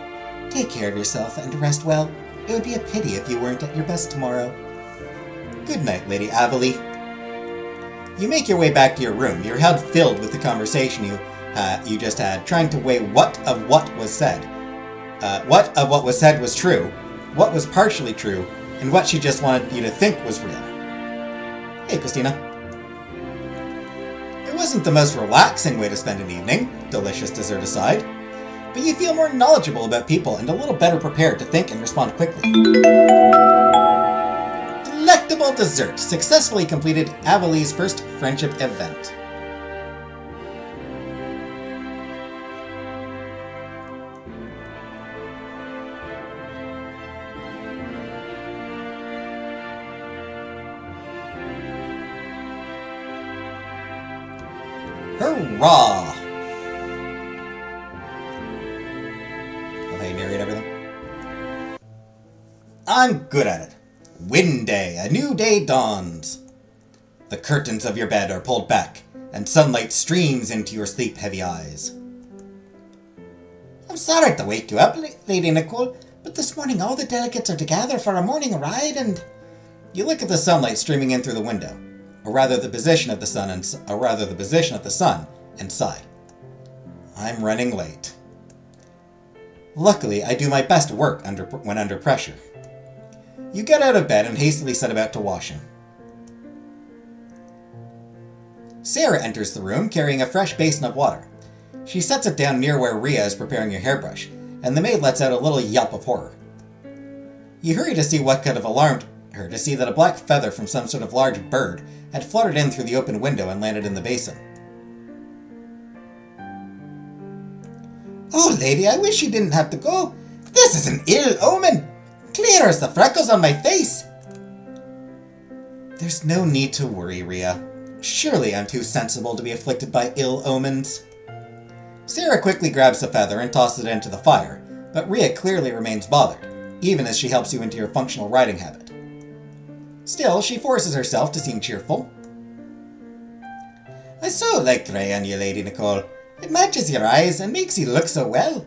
Take care of yourself and rest well. It would be a pity if you weren't at your best tomorrow. Good night, Lady Averley. You make your way back to your room, your head filled with the conversation you just had, trying to weigh what of what was said. What of what was said was true, what was partially true, and what she just wanted you to think was real. Hey, Christina. It wasn't the most relaxing way to spend an evening, delicious dessert aside, but you feel more knowledgeable about people and a little better prepared to think and respond quickly. Delectable dessert successfully completed Averley's first friendship event. Hurrah! Will they narrate everything? I'm good at it. Wind day, a new day dawns. The curtains of your bed are pulled back, and sunlight streams into your sleep-heavy eyes. I'm sorry to wake you up, Lady Nicole, but this morning all the delegates are together for a morning ride and... You look at the sunlight streaming in through the window, or rather the position of the sun, and sigh. I'm running late. Luckily, I do my best work when under pressure. You get out of bed and hastily set about to wash him. Sarah enters the room carrying a fresh basin of water. She sets it down near where Rhea is preparing her hairbrush, and the maid lets out a little yelp of horror. You hurry to see what could have alarmed her to see that a black feather from some sort of large bird had fluttered in through the open window and landed in the basin. Oh, lady, I wish you didn't have to go. This is an ill omen. Clear as the freckles on my face. There's no need to worry, Rhea. Surely I'm too sensible to be afflicted by ill omens. Sarah quickly grabs the feather and tosses it into the fire, but Rhea clearly remains bothered, even as she helps you into your functional riding habit. Still, she forces herself to seem cheerful. I so like the ray on you, Lady Nicole. It matches your eyes and makes you look so well.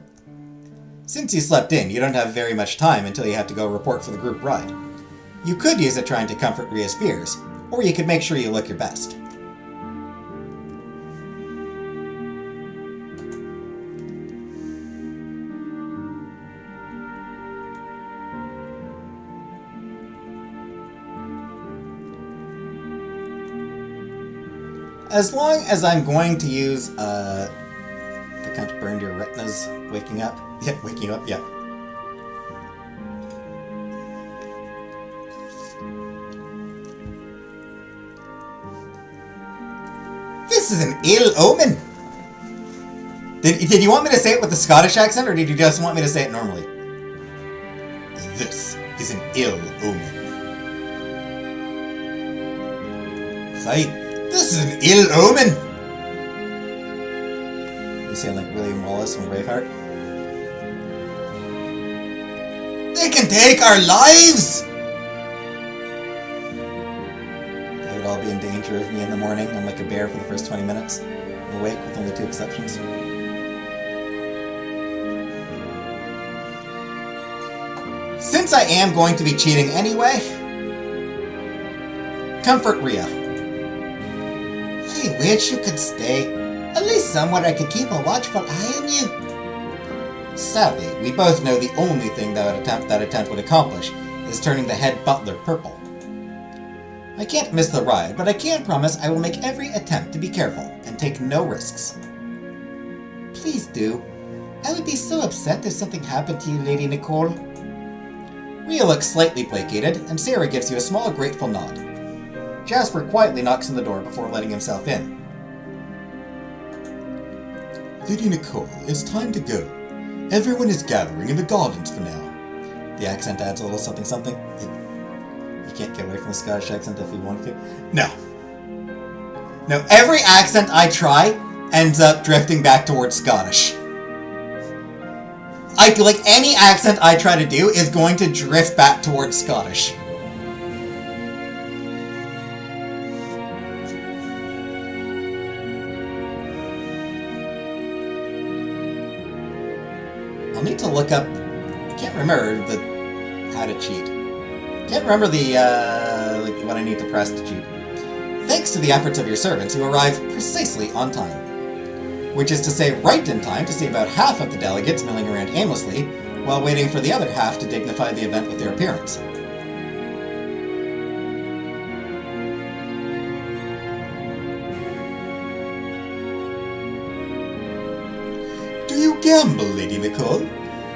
Since you slept in, you don't have very much time until you have to go report for the group ride. You could use it trying to comfort Rhea's fears, or you could make sure you look your best. As long as I'm going to use, the kind of burned your retinas, waking up. Yeah, waking up, yeah. This is an ill omen! Did you want me to say it with the Scottish accent, or did you just want me to say it normally? This is an ill omen. Say, this is an ill omen! You sound like William Wallace from Braveheart. They can take our lives! They would all be in danger of me in the morning. I'm like a bear for the first 20 minutes. I'm awake with only 2 exceptions. Since I am going to be cheating anyway, comfort Rhea. I wish you could stay. At least somewhere I could keep a watchful eye on you. Sadly, we both know the only thing that attempt would accomplish is turning the head butler purple. I can't miss the ride, but I can promise I will make every attempt to be careful and take no risks. Please do. I would be so upset if something happened to you, Lady Nicole. Rhea looks slightly placated, and Sarah gives you a small grateful nod. Jasper quietly knocks on the door before letting himself in. Lady Nicole, it's time to go. Everyone is gathering in the gardens for now. The accent adds a little something something. You can't get away from the Scottish accent if you want to. No, every accent I try ends up drifting back towards Scottish. I feel like any accent I try to do is going to drift back towards Scottish. I'll need to look up. I can't remember how to cheat. Can't remember what I need to press to cheat. Thanks to the efforts of your servants, you arrive precisely on time. Which is to say, right in time to see about half of the delegates milling around aimlessly, while waiting for the other half to dignify the event with their appearance. Do you gamble, Lady Nicole?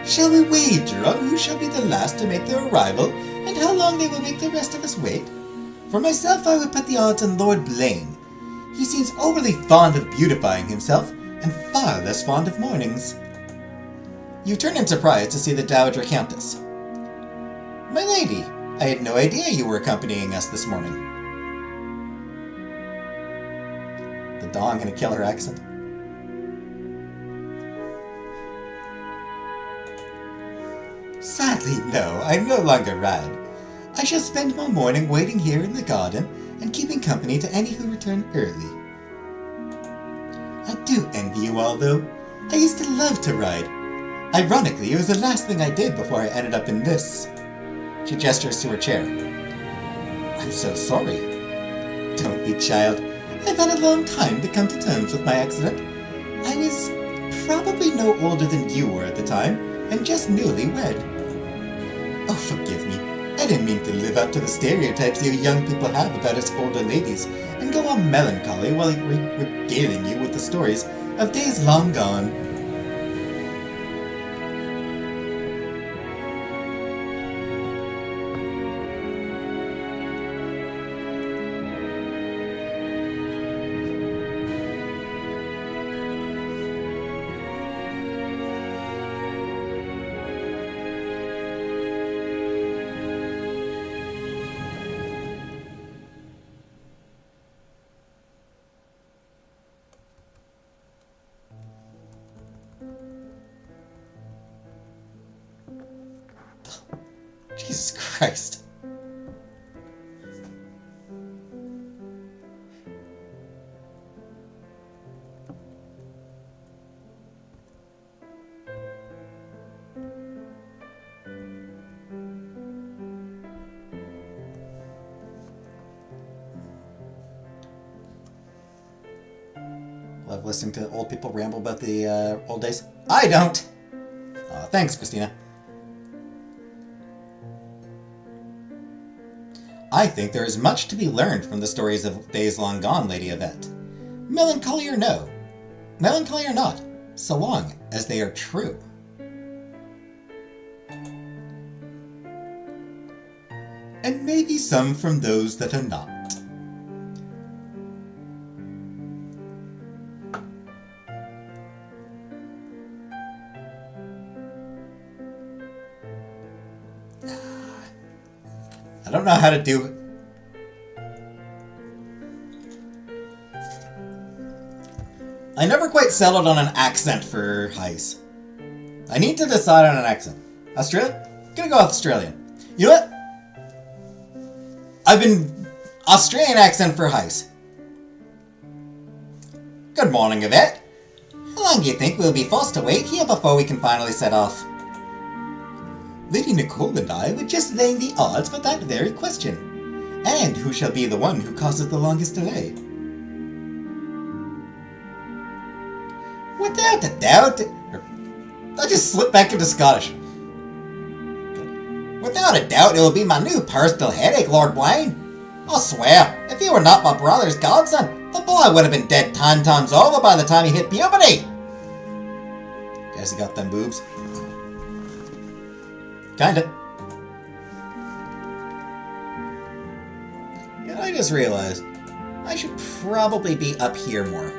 Shall we wager on who shall be the last to make their arrival, and how long they will make the rest of us wait? For myself, I would put the odds on Lord Blaine. He seems overly fond of beautifying himself, and far less fond of mornings. You turn in surprise to see the Dowager Countess. My lady, I had no idea you were accompanying us this morning. The Dawn gonna kill her accent. Sadly, no, I no longer ride. I shall spend my morning waiting here in the garden and keeping company to any who return early. I do envy you all, though. I used to love to ride. Ironically, it was the last thing I did before I ended up in this. She gestures to her chair. I'm so sorry. Don't be, child. I've had a long time to come to terms with my accident. I was probably no older than you were at the time, and just newly wed. Oh, forgive me. I didn't mean to live up to the stereotypes you young people have about us older ladies, and go on melancholy while regaling you with the stories of days long gone. Jesus Christ. Love listening to old people ramble about the old days. I don't! Thanks, Christina. I think there is much to be learned from the stories of days long gone, Lady Yvette. Melancholy or no, melancholy or not, so long as they are true. And maybe some from those that are not. I don't know how to do it. I never quite settled on an accent for Heis. I need to decide on an accent. Australian? Gonna go with Australian. You know what? I've been Australian accent for Heis. Good morning, Yvette. How long do you think we'll be forced to wait here before we can finally set off? Lady Nicole and I were just laying the odds for that very question. And who shall be the one who causes the longest delay? Without a doubt... I just slipped back into Scottish. Without a doubt, it will be my new personal headache, Lord Wayne. I swear, if he were not my brother's godson, the boy would have been dead 10 times over by the time he hit puberty. Guess he got them boobs. Kinda. Yeah, I just realized I should probably be up here more.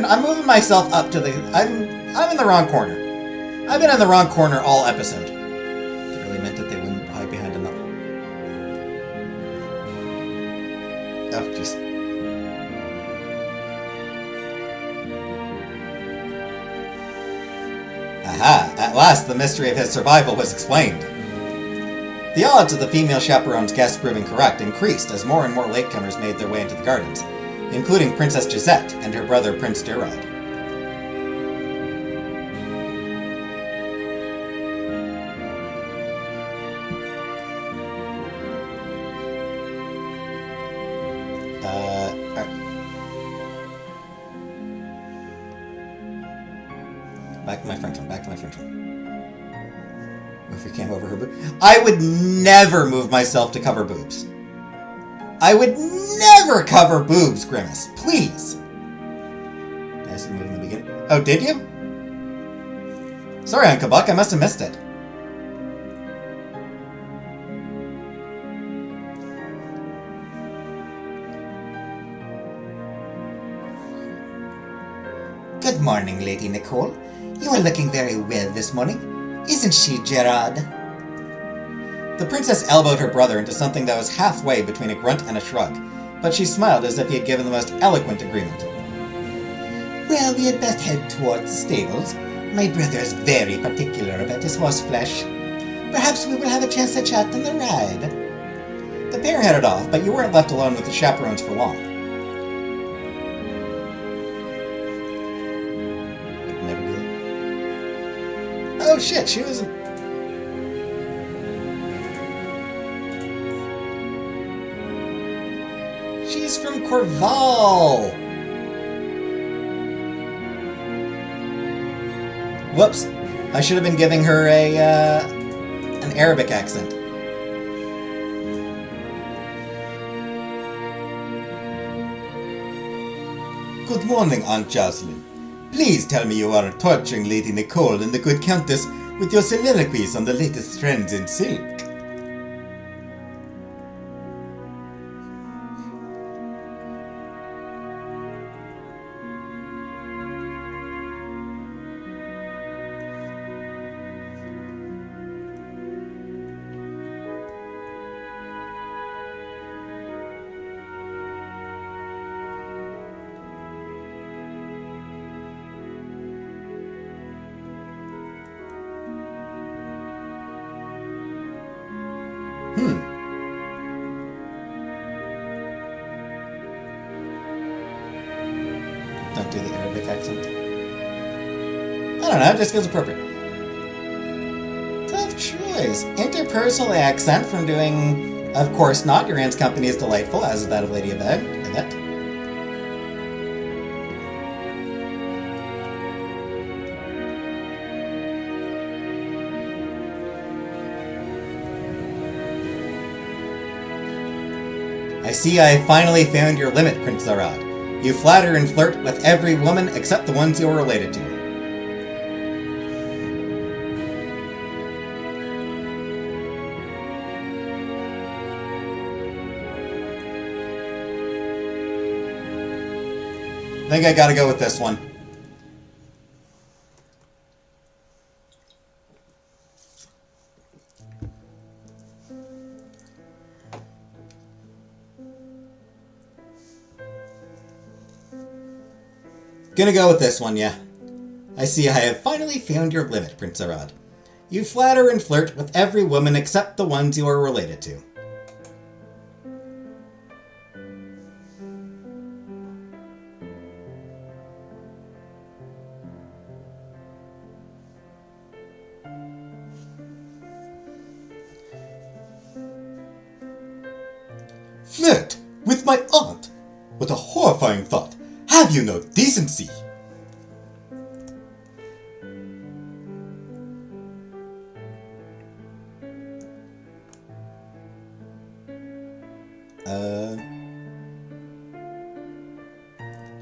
I'm moving myself up to the. I'm in the wrong corner. I've been in the wrong corner all episode. It really meant that they wouldn't hide behind another. Oh, jeez. Aha! At last, the mystery of his survival was explained. The odds of the female chaperone's guess proving correct increased as more and more latecomers made their way into the gardens, including Princess Gisette and her brother Prince Durod. Back to my French one, back to my French one. Move your cam over her boob. I would never move myself to cover boobs. I would never cover boobs, Grimace. Please. Nice move in the beginning. Oh, did you? Sorry, Uncle Buck. I must have missed it. Good morning, Lady Nicole. You are looking very well this morning. Isn't she, Gerard? The princess elbowed her brother into something that was halfway between a grunt and a shrug, but she smiled as if he had given the most eloquent agreement. Well, we had best head towards the stables. My brother is very particular about his horse flesh. Perhaps we will have a chance to chat on the ride. The pair headed off, but you weren't left alone with the chaperones for long. Oh shit, she was... She's from Corval! Whoops. I should have been giving her an Arabic accent. Good morning, Aunt Jocelyn. Please tell me you are torturing Lady Nicole and the good Countess with your soliloquies on the latest trends in silk. Don't do the Arabic accent. I don't know, it just feels appropriate. Tough choice. Interpersonal accent from doing, of course not, your aunt's company is delightful, as is that of Lady Yvette. I see I finally found your limit, Prince Zarad. You flatter and flirt with every woman except the ones you are related to. I think I gotta go with this one. Gonna go with this one, yeah. I see I have finally found your limit, Prince Arad. You flatter and flirt with every woman except the ones you are related to. Flirt with my aunt? What a horrifying thought! Have you no decency?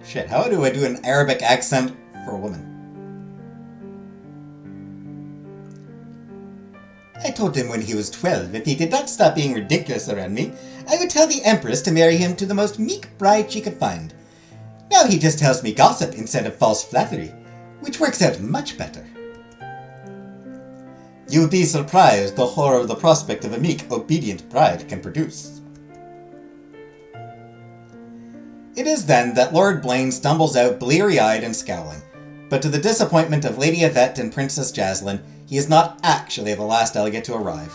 Shit, how do I do an Arabic accent for a woman? I told him when he was 12 if he did not stop being ridiculous around me, I would tell the Empress to marry him to the most meek bride she could find. Now he just tells me gossip instead of false flattery, which works out much better. You'd be surprised the horror the prospect of a meek, obedient bride can produce. It is then that Lord Blaine stumbles out bleary-eyed and scowling, but to the disappointment of Lady Yvette and Princess Jaslyn, he is not actually the last delegate to arrive.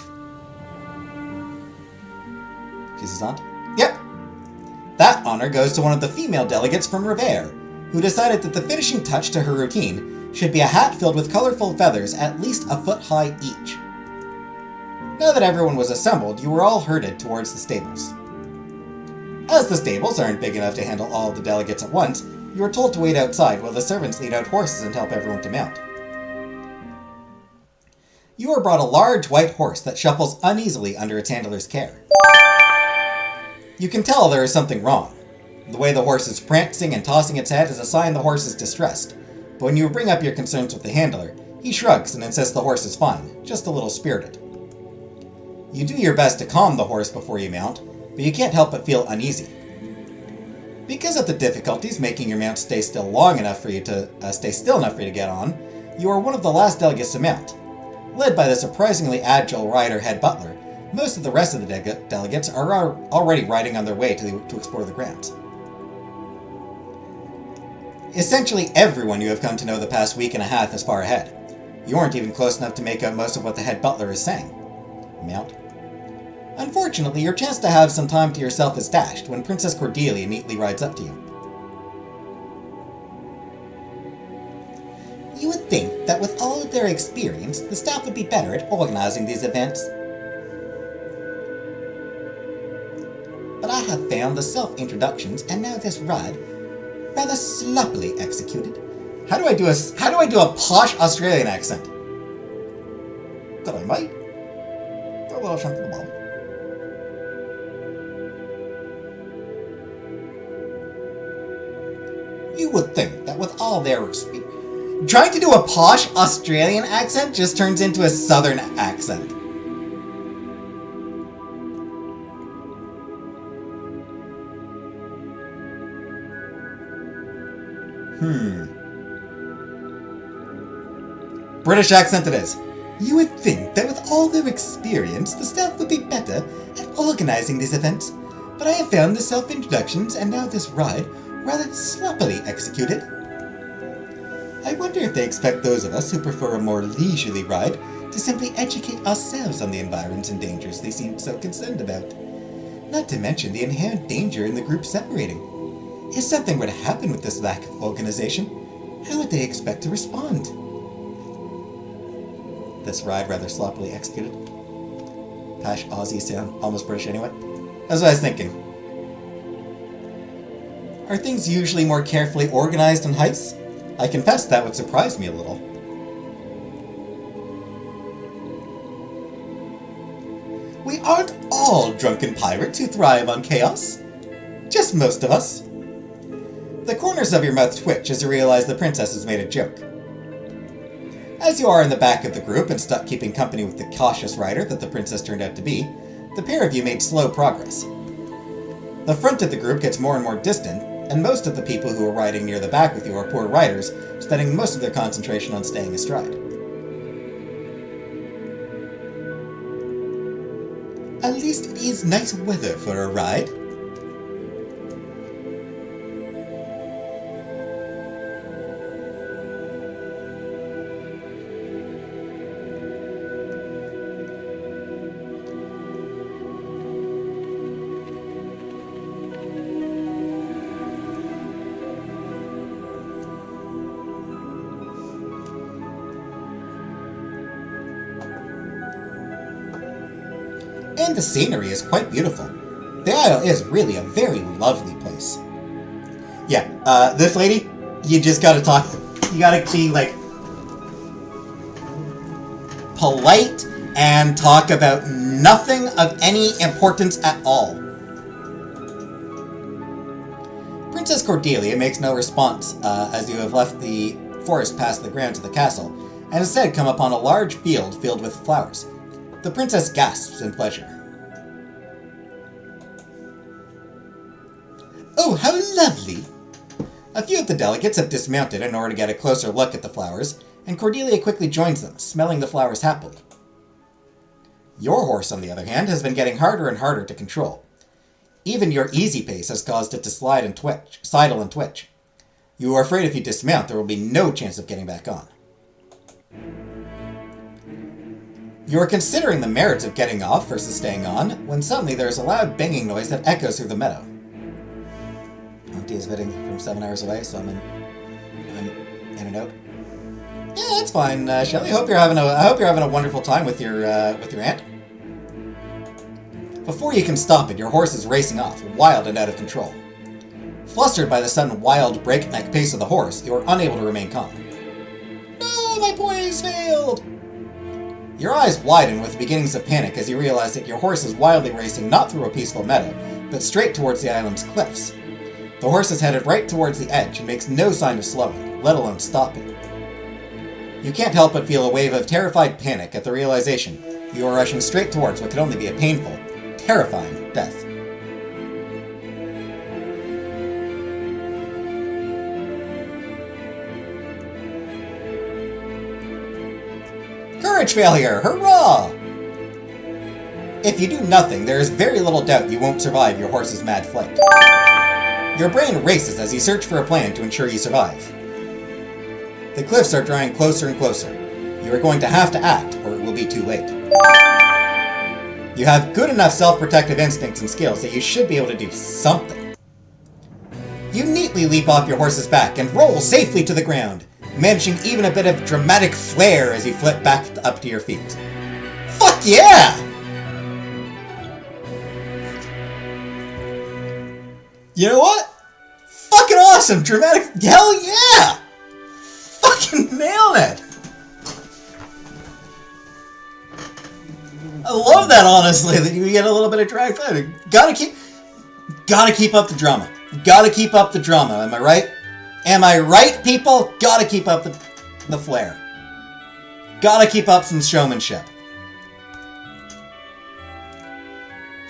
She's his aunt? Yep. That honor goes to one of the female delegates from Revere, who decided that the finishing touch to her routine should be a hat filled with colorful feathers at least a foot high each. Now that everyone was assembled, you were all herded towards the stables. As the stables aren't big enough to handle all of the delegates at once, you are told to wait outside while the servants lead out horses and help everyone to mount. You are brought a large white horse that shuffles uneasily under its handler's care. You can tell there is something wrong. The way the horse is prancing and tossing its head is a sign the horse is distressed, but when you bring up your concerns with the handler, he shrugs and insists the horse is fine, just a little spirited. You do your best to calm the horse before you mount, but you can't help but feel uneasy. Because of the difficulties making your mount stay still enough for you to get on, you are one of the last delegates to mount. Led by the surprisingly agile rider head butler, most of the rest of the delegates are already riding on their way to explore the grounds. Essentially everyone you have come to know the past week and a half is far ahead. You aren't even close enough to make out most of what the head butler is saying. Mount. Unfortunately, your chance to have some time to yourself is dashed when Princess Cordelia neatly rides up to you. You would think that with all of their experience, the staff would be better at organizing these events. But I have found the self-introductions and now this ride rather sloppily executed. How do I do a posh Australian accent? Good I might. Throw a little shrimp in the bowl. You would think that with all their experience, trying to do a posh Australian accent just turns into a southern accent. British accent it is. You would think that with all their experience, the staff would be better at organizing these events, but I have found the self-introductions and now this ride rather sloppily executed. I wonder if they expect those of us who prefer a more leisurely ride to simply educate ourselves on the environs and dangers they seem so concerned about. Not to mention the inherent danger in the group separating. If something were to happen with this lack of organization, how would they expect to respond? This ride rather sloppily executed. Posh Aussie sound almost British anyway. That's what I was thinking. Are things usually more carefully organized in heists? I confess that would surprise me a little. We aren't all drunken pirates who thrive on chaos. Just most of us. The corners of your mouth twitch as you realize the princess has made a joke. As you are in the back of the group and stuck keeping company with the cautious rider that the princess turned out to be, the pair of you made slow progress. The front of the group gets more and more distant, and most of the people who are riding near the back with you are poor riders, spending most of their concentration on staying astride. At least it is nice weather for a ride. And the scenery is quite beautiful. The Isle is really a very lovely place. Yeah, this lady, you just gotta talk, you gotta be, like, polite and talk about nothing of any importance at all. Princess Cordelia makes no response as you have left the forest past the grounds of the castle, and instead come upon a large field filled with flowers. The princess gasps in pleasure. Oh, how lovely! A few of the delegates have dismounted in order to get a closer look at the flowers, and Cordelia quickly joins them, smelling the flowers happily. Your horse, on the other hand, has been getting harder and harder to control. Even your easy pace has caused it to sidle and twitch. You are afraid if you dismount, there will be no chance of getting back on. You are considering the merits of getting off versus staying on, when suddenly there is a loud banging noise that echoes through the meadow. Auntie is visiting from 7 hours away, so I'm in and out. Yeah, that's fine, Shelley. I hope you're having a wonderful time with your aunt. Before you can stop it, your horse is racing off, wild and out of control. Flustered by the sudden wild breakneck pace of the horse, you are unable to remain calm. No, my poise failed! Your eyes widen with the beginnings of panic as you realize that your horse is wildly racing not through a peaceful meadow, but straight towards the island's cliffs. The horse is headed right towards the edge and makes no sign of slowing, let alone stopping. You can't help but feel a wave of terrified panic at the realization you are rushing straight towards what could only be a painful, terrifying death. Courage failure! Hurrah! If you do nothing, there is very little doubt you won't survive your horse's mad flight. Your brain races as you search for a plan to ensure you survive. The cliffs are drawing closer and closer. You are going to have to act, or it will be too late. You have good enough self-protective instincts and skills that you should be able to do something. You neatly leap off your horse's back and roll safely to the ground, managing even a bit of dramatic flair as you flip back up to your feet. Fuck yeah! You know what? Fucking awesome! Dramatic... Hell yeah! Fucking nailed it! I love that, honestly, that you get a little bit of drag flavor. Gotta keep up the drama. Gotta keep up the drama, am I right? Am I right, people? Gotta keep up the flair. Gotta keep up some showmanship.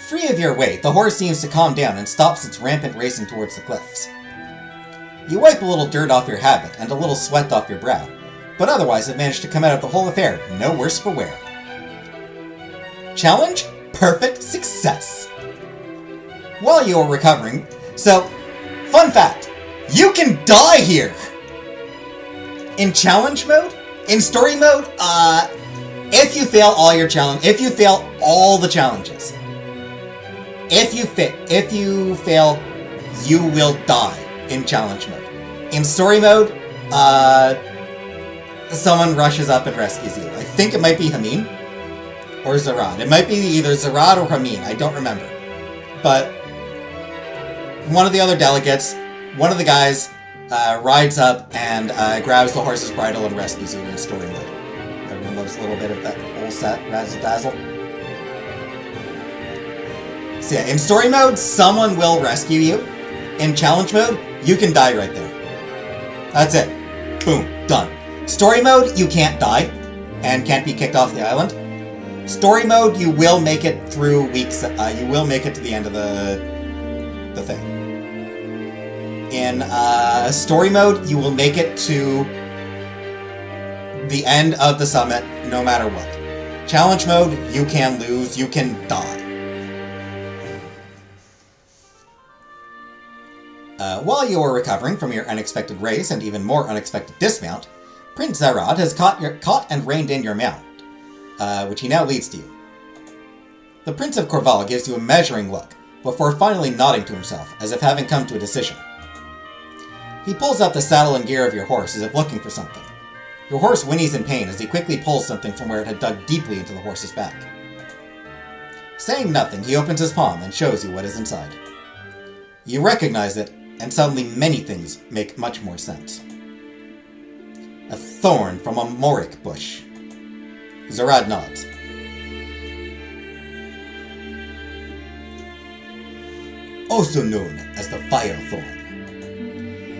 Free of your weight, the horse seems to calm down and stops its rampant racing towards the cliffs. You wipe a little dirt off your habit and a little sweat off your brow, but otherwise have managed to come out of the whole affair no worse for wear. Challenge? Perfect success! While you are recovering, so, fun fact, you can die here! In challenge mode? In story mode? If you fail all the challenges. If you fail, you will die in challenge mode. In story mode, someone rushes up and rescues you. I think it might be Hameen or Zarad. It might be either Zarad or Hameen. I don't remember. But one of the other delegates, one of the guys, rides up and grabs the horse's bridle and rescues you in story mode. Everyone loves a little bit of that whole set, razzle dazzle. So yeah, in story mode, someone will rescue you. In challenge mode, you can die right there. That's it. Boom. Done. Story mode, you can't die and can't be kicked off the island. Story mode, you will make it through weeks. You will make it to the end of the thing. In story mode, you will make it to the end of the summit no matter what. Challenge mode, you can lose, you can die. While you are recovering from your unexpected race and even more unexpected dismount, Prince Zarad has caught and reined in your mount, which he now leads to you. The Prince of Corval gives you a measuring look, before finally nodding to himself, as if having come to a decision. He pulls out the saddle and gear of your horse as if looking for something. Your horse whinnies in pain as he quickly pulls something from where it had dug deeply into the horse's back. Saying nothing, he opens his palm and shows you what is inside. You recognize it, and suddenly many things make much more sense. A thorn from a morik bush. Zarad nods. Also known as the fire thorn.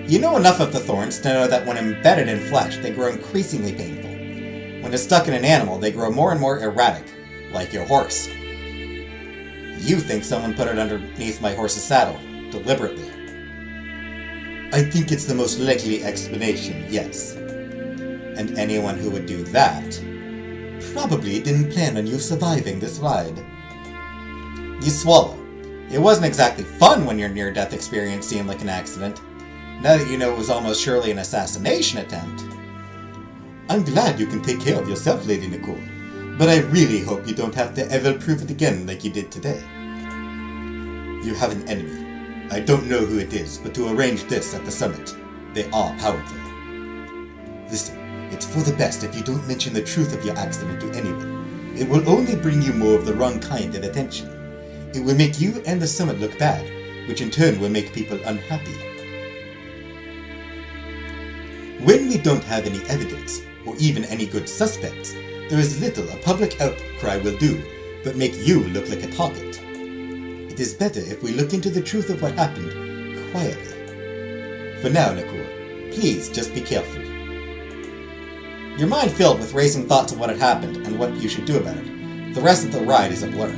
You know enough of the thorns to know that when embedded in flesh, they grow increasingly painful. When it's stuck in an animal, they grow more and more erratic, like your horse. You think someone put it underneath my horse's saddle, deliberately. I think it's the most likely explanation, yes. And anyone who would do that probably didn't plan on you surviving this ride. You swallow. It wasn't exactly fun when your near-death experience seemed like an accident. Now that you know it was almost surely an assassination attempt. I'm glad you can take care of yourself, Lady Nicole, but I really hope you don't have to ever prove it again like you did today. You have an enemy. I don't know who it is, but to arrange this at the summit, they are powerful. Listen, it's for the best if you don't mention the truth of your accident to anyone. It will only bring you more of the wrong kind of attention. It will make you and the summit look bad, which in turn will make people unhappy. When we don't have any evidence, or even any good suspects, there is little a public outcry will do but make you look like a target. It is better if we look into the truth of what happened quietly. For now, Nicole, please just be careful. Your mind filled with racing thoughts of what had happened and what you should do about it, the rest of the ride is a blur.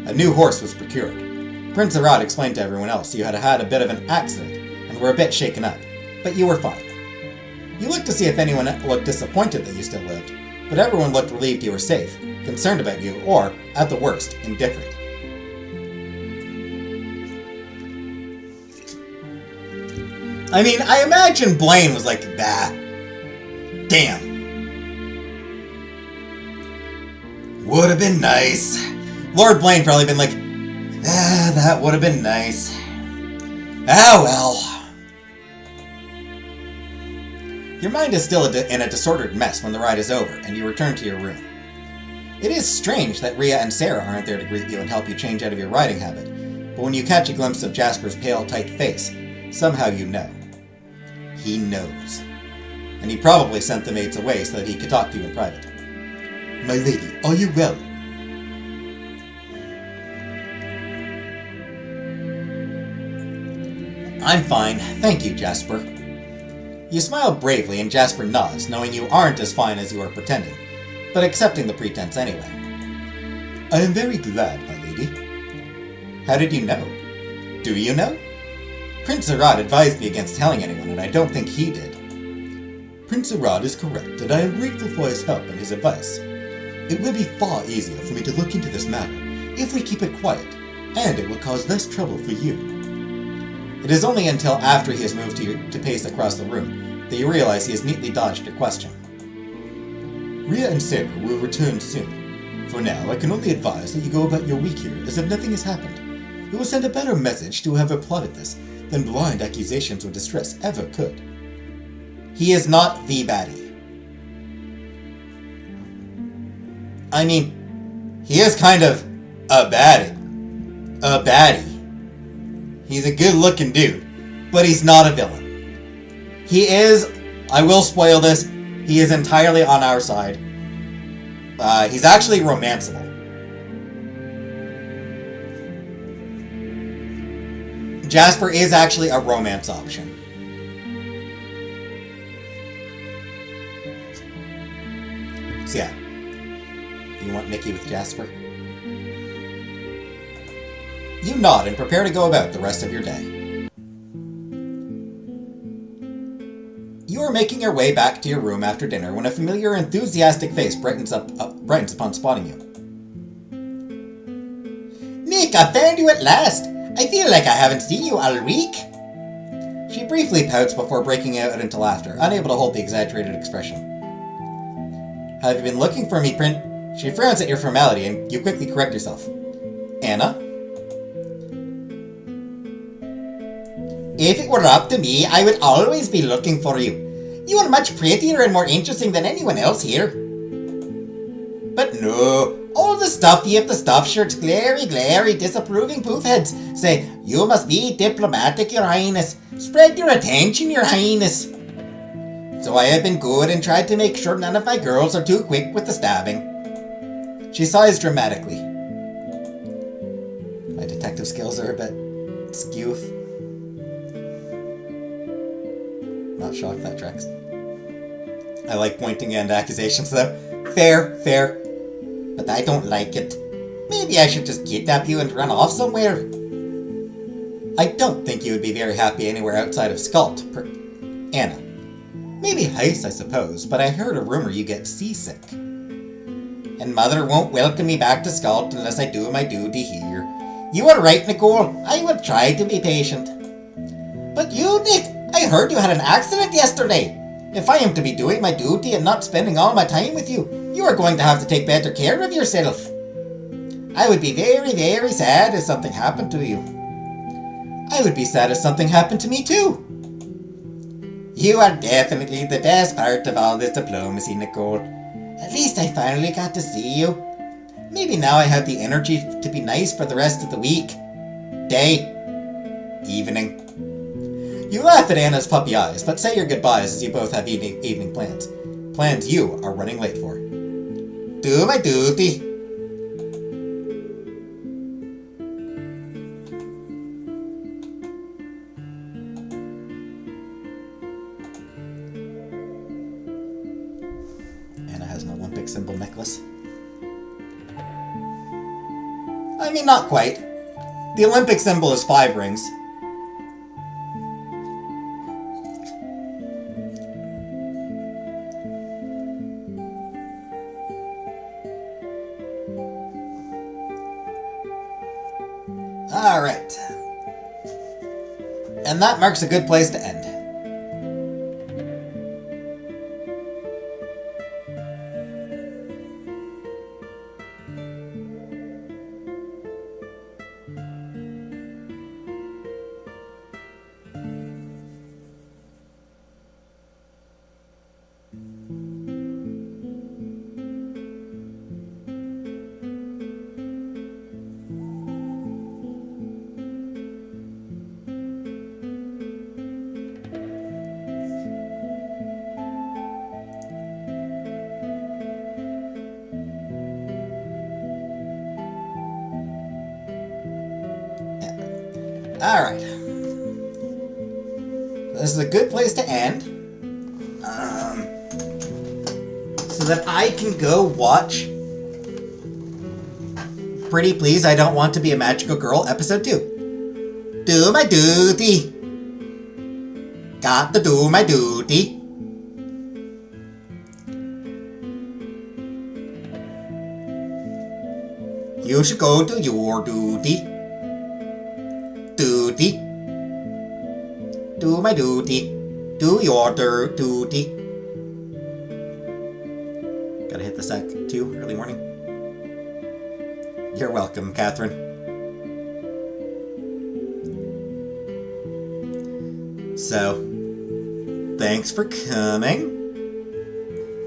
A new horse was procured. Prince Arad explained to everyone else you had had a bit of an accident and were a bit shaken up, but you were fine. You looked to see if anyone looked disappointed that you still lived, but everyone looked relieved you were safe, concerned about you, or, at the worst, indifferent. I mean, I imagine Blaine was like, bah, damn. Would have been nice. Lord Blaine probably been like, that would have been nice. Ah, well. Your mind is still in a disordered mess when the ride is over, and you return to your room. It is strange that Rhea and Sarah aren't there to greet you and help you change out of your riding habit, but when you catch a glimpse of Jasper's pale, tight face, somehow you know. He knows. And he probably sent the maids away so that he could talk to you in private. My lady, are you well? I'm fine, thank you, Jasper. You smile bravely and Jasper nods, knowing you aren't as fine as you are pretending, but accepting the pretense anyway. I am very glad, my lady. How did you know? Do you know? Prince Arad advised me against telling anyone, and I don't think he did. Prince Arad is correct, and I am grateful for his help and his advice. It will be far easier for me to look into this matter if we keep it quiet, and it will cause less trouble for you. It is only until after he has moved to pace across the room that you realize he has neatly dodged your question. Rhea and Sarah will return soon. For now, I can only advise that you go about your week here as if nothing has happened. It will send a better message to whoever plotted this than blind accusations or distress ever could. He is not the baddie. I mean, he is kind of a baddie. A baddie. He's a good-looking dude, but he's not a villain. He is, I will spoil this, he is entirely on our side. He's actually romanceable. Jasper is actually a romance option. So yeah. You want Nikki with Jasper? You nod and prepare to go about the rest of your day. You are making your way back to your room after dinner when a familiar, enthusiastic face brightens upon spotting you. Nick, I found you at last! I feel like I haven't seen you all week! She briefly pouts before breaking out into laughter, unable to hold the exaggerated expression. Have you been looking for me, Prince? She frowns at your formality and you quickly correct yourself. Anna? If it were up to me, I would always be looking for you. You are much prettier and more interesting than anyone else here. But no, all the stuffy of the stuff shirts, glary, disapproving poofheads say, you must be diplomatic, your highness. Spread your attention, your highness. So I have been good and tried to make sure none of my girls are too quick with the stabbing. She sighs dramatically. My detective skills are a bit skewf. Not shocked that tracks. I like pointing and accusations though. Fair. But I don't like it. Maybe I should just kidnap you and run off somewhere. I don't think you would be very happy anywhere outside of Skalt, Anna. Maybe Heist, I suppose, but I heard a rumor you get seasick. And Mother won't welcome me back to Skalt unless I do my duty here. You are right, Nicole. I will try to be patient. But you, Nick, I heard you had an accident yesterday. If I am to be doing my duty and not spending all my time with you, you are going to have to take better care of yourself. I would be very sad if something happened to you. I would be sad if something happened to me too. You are definitely the best part of all this diplomacy, Nicole. At least I finally got to see you. Maybe now I have the energy to be nice for the rest of the week. Day. Evening. You laugh at Anna's puppy eyes, but say your goodbyes as you both have evening plans. Plans you are running late for. Do my duty. Anna has an Olympic symbol necklace. I mean, not quite. The Olympic symbol is 5 rings. Alright. And that marks a good place to end. Alright. This is a good place to end. So that I can go watch Pretty Please, I Don't Want to Be a Magical Girl, Episode 2. Do my duty. Got to do my duty. You should go do your duty. Duty. Do my duty. Do your duty. Gotta hit the sack too, early morning. You're welcome, Catherine. So, thanks for coming.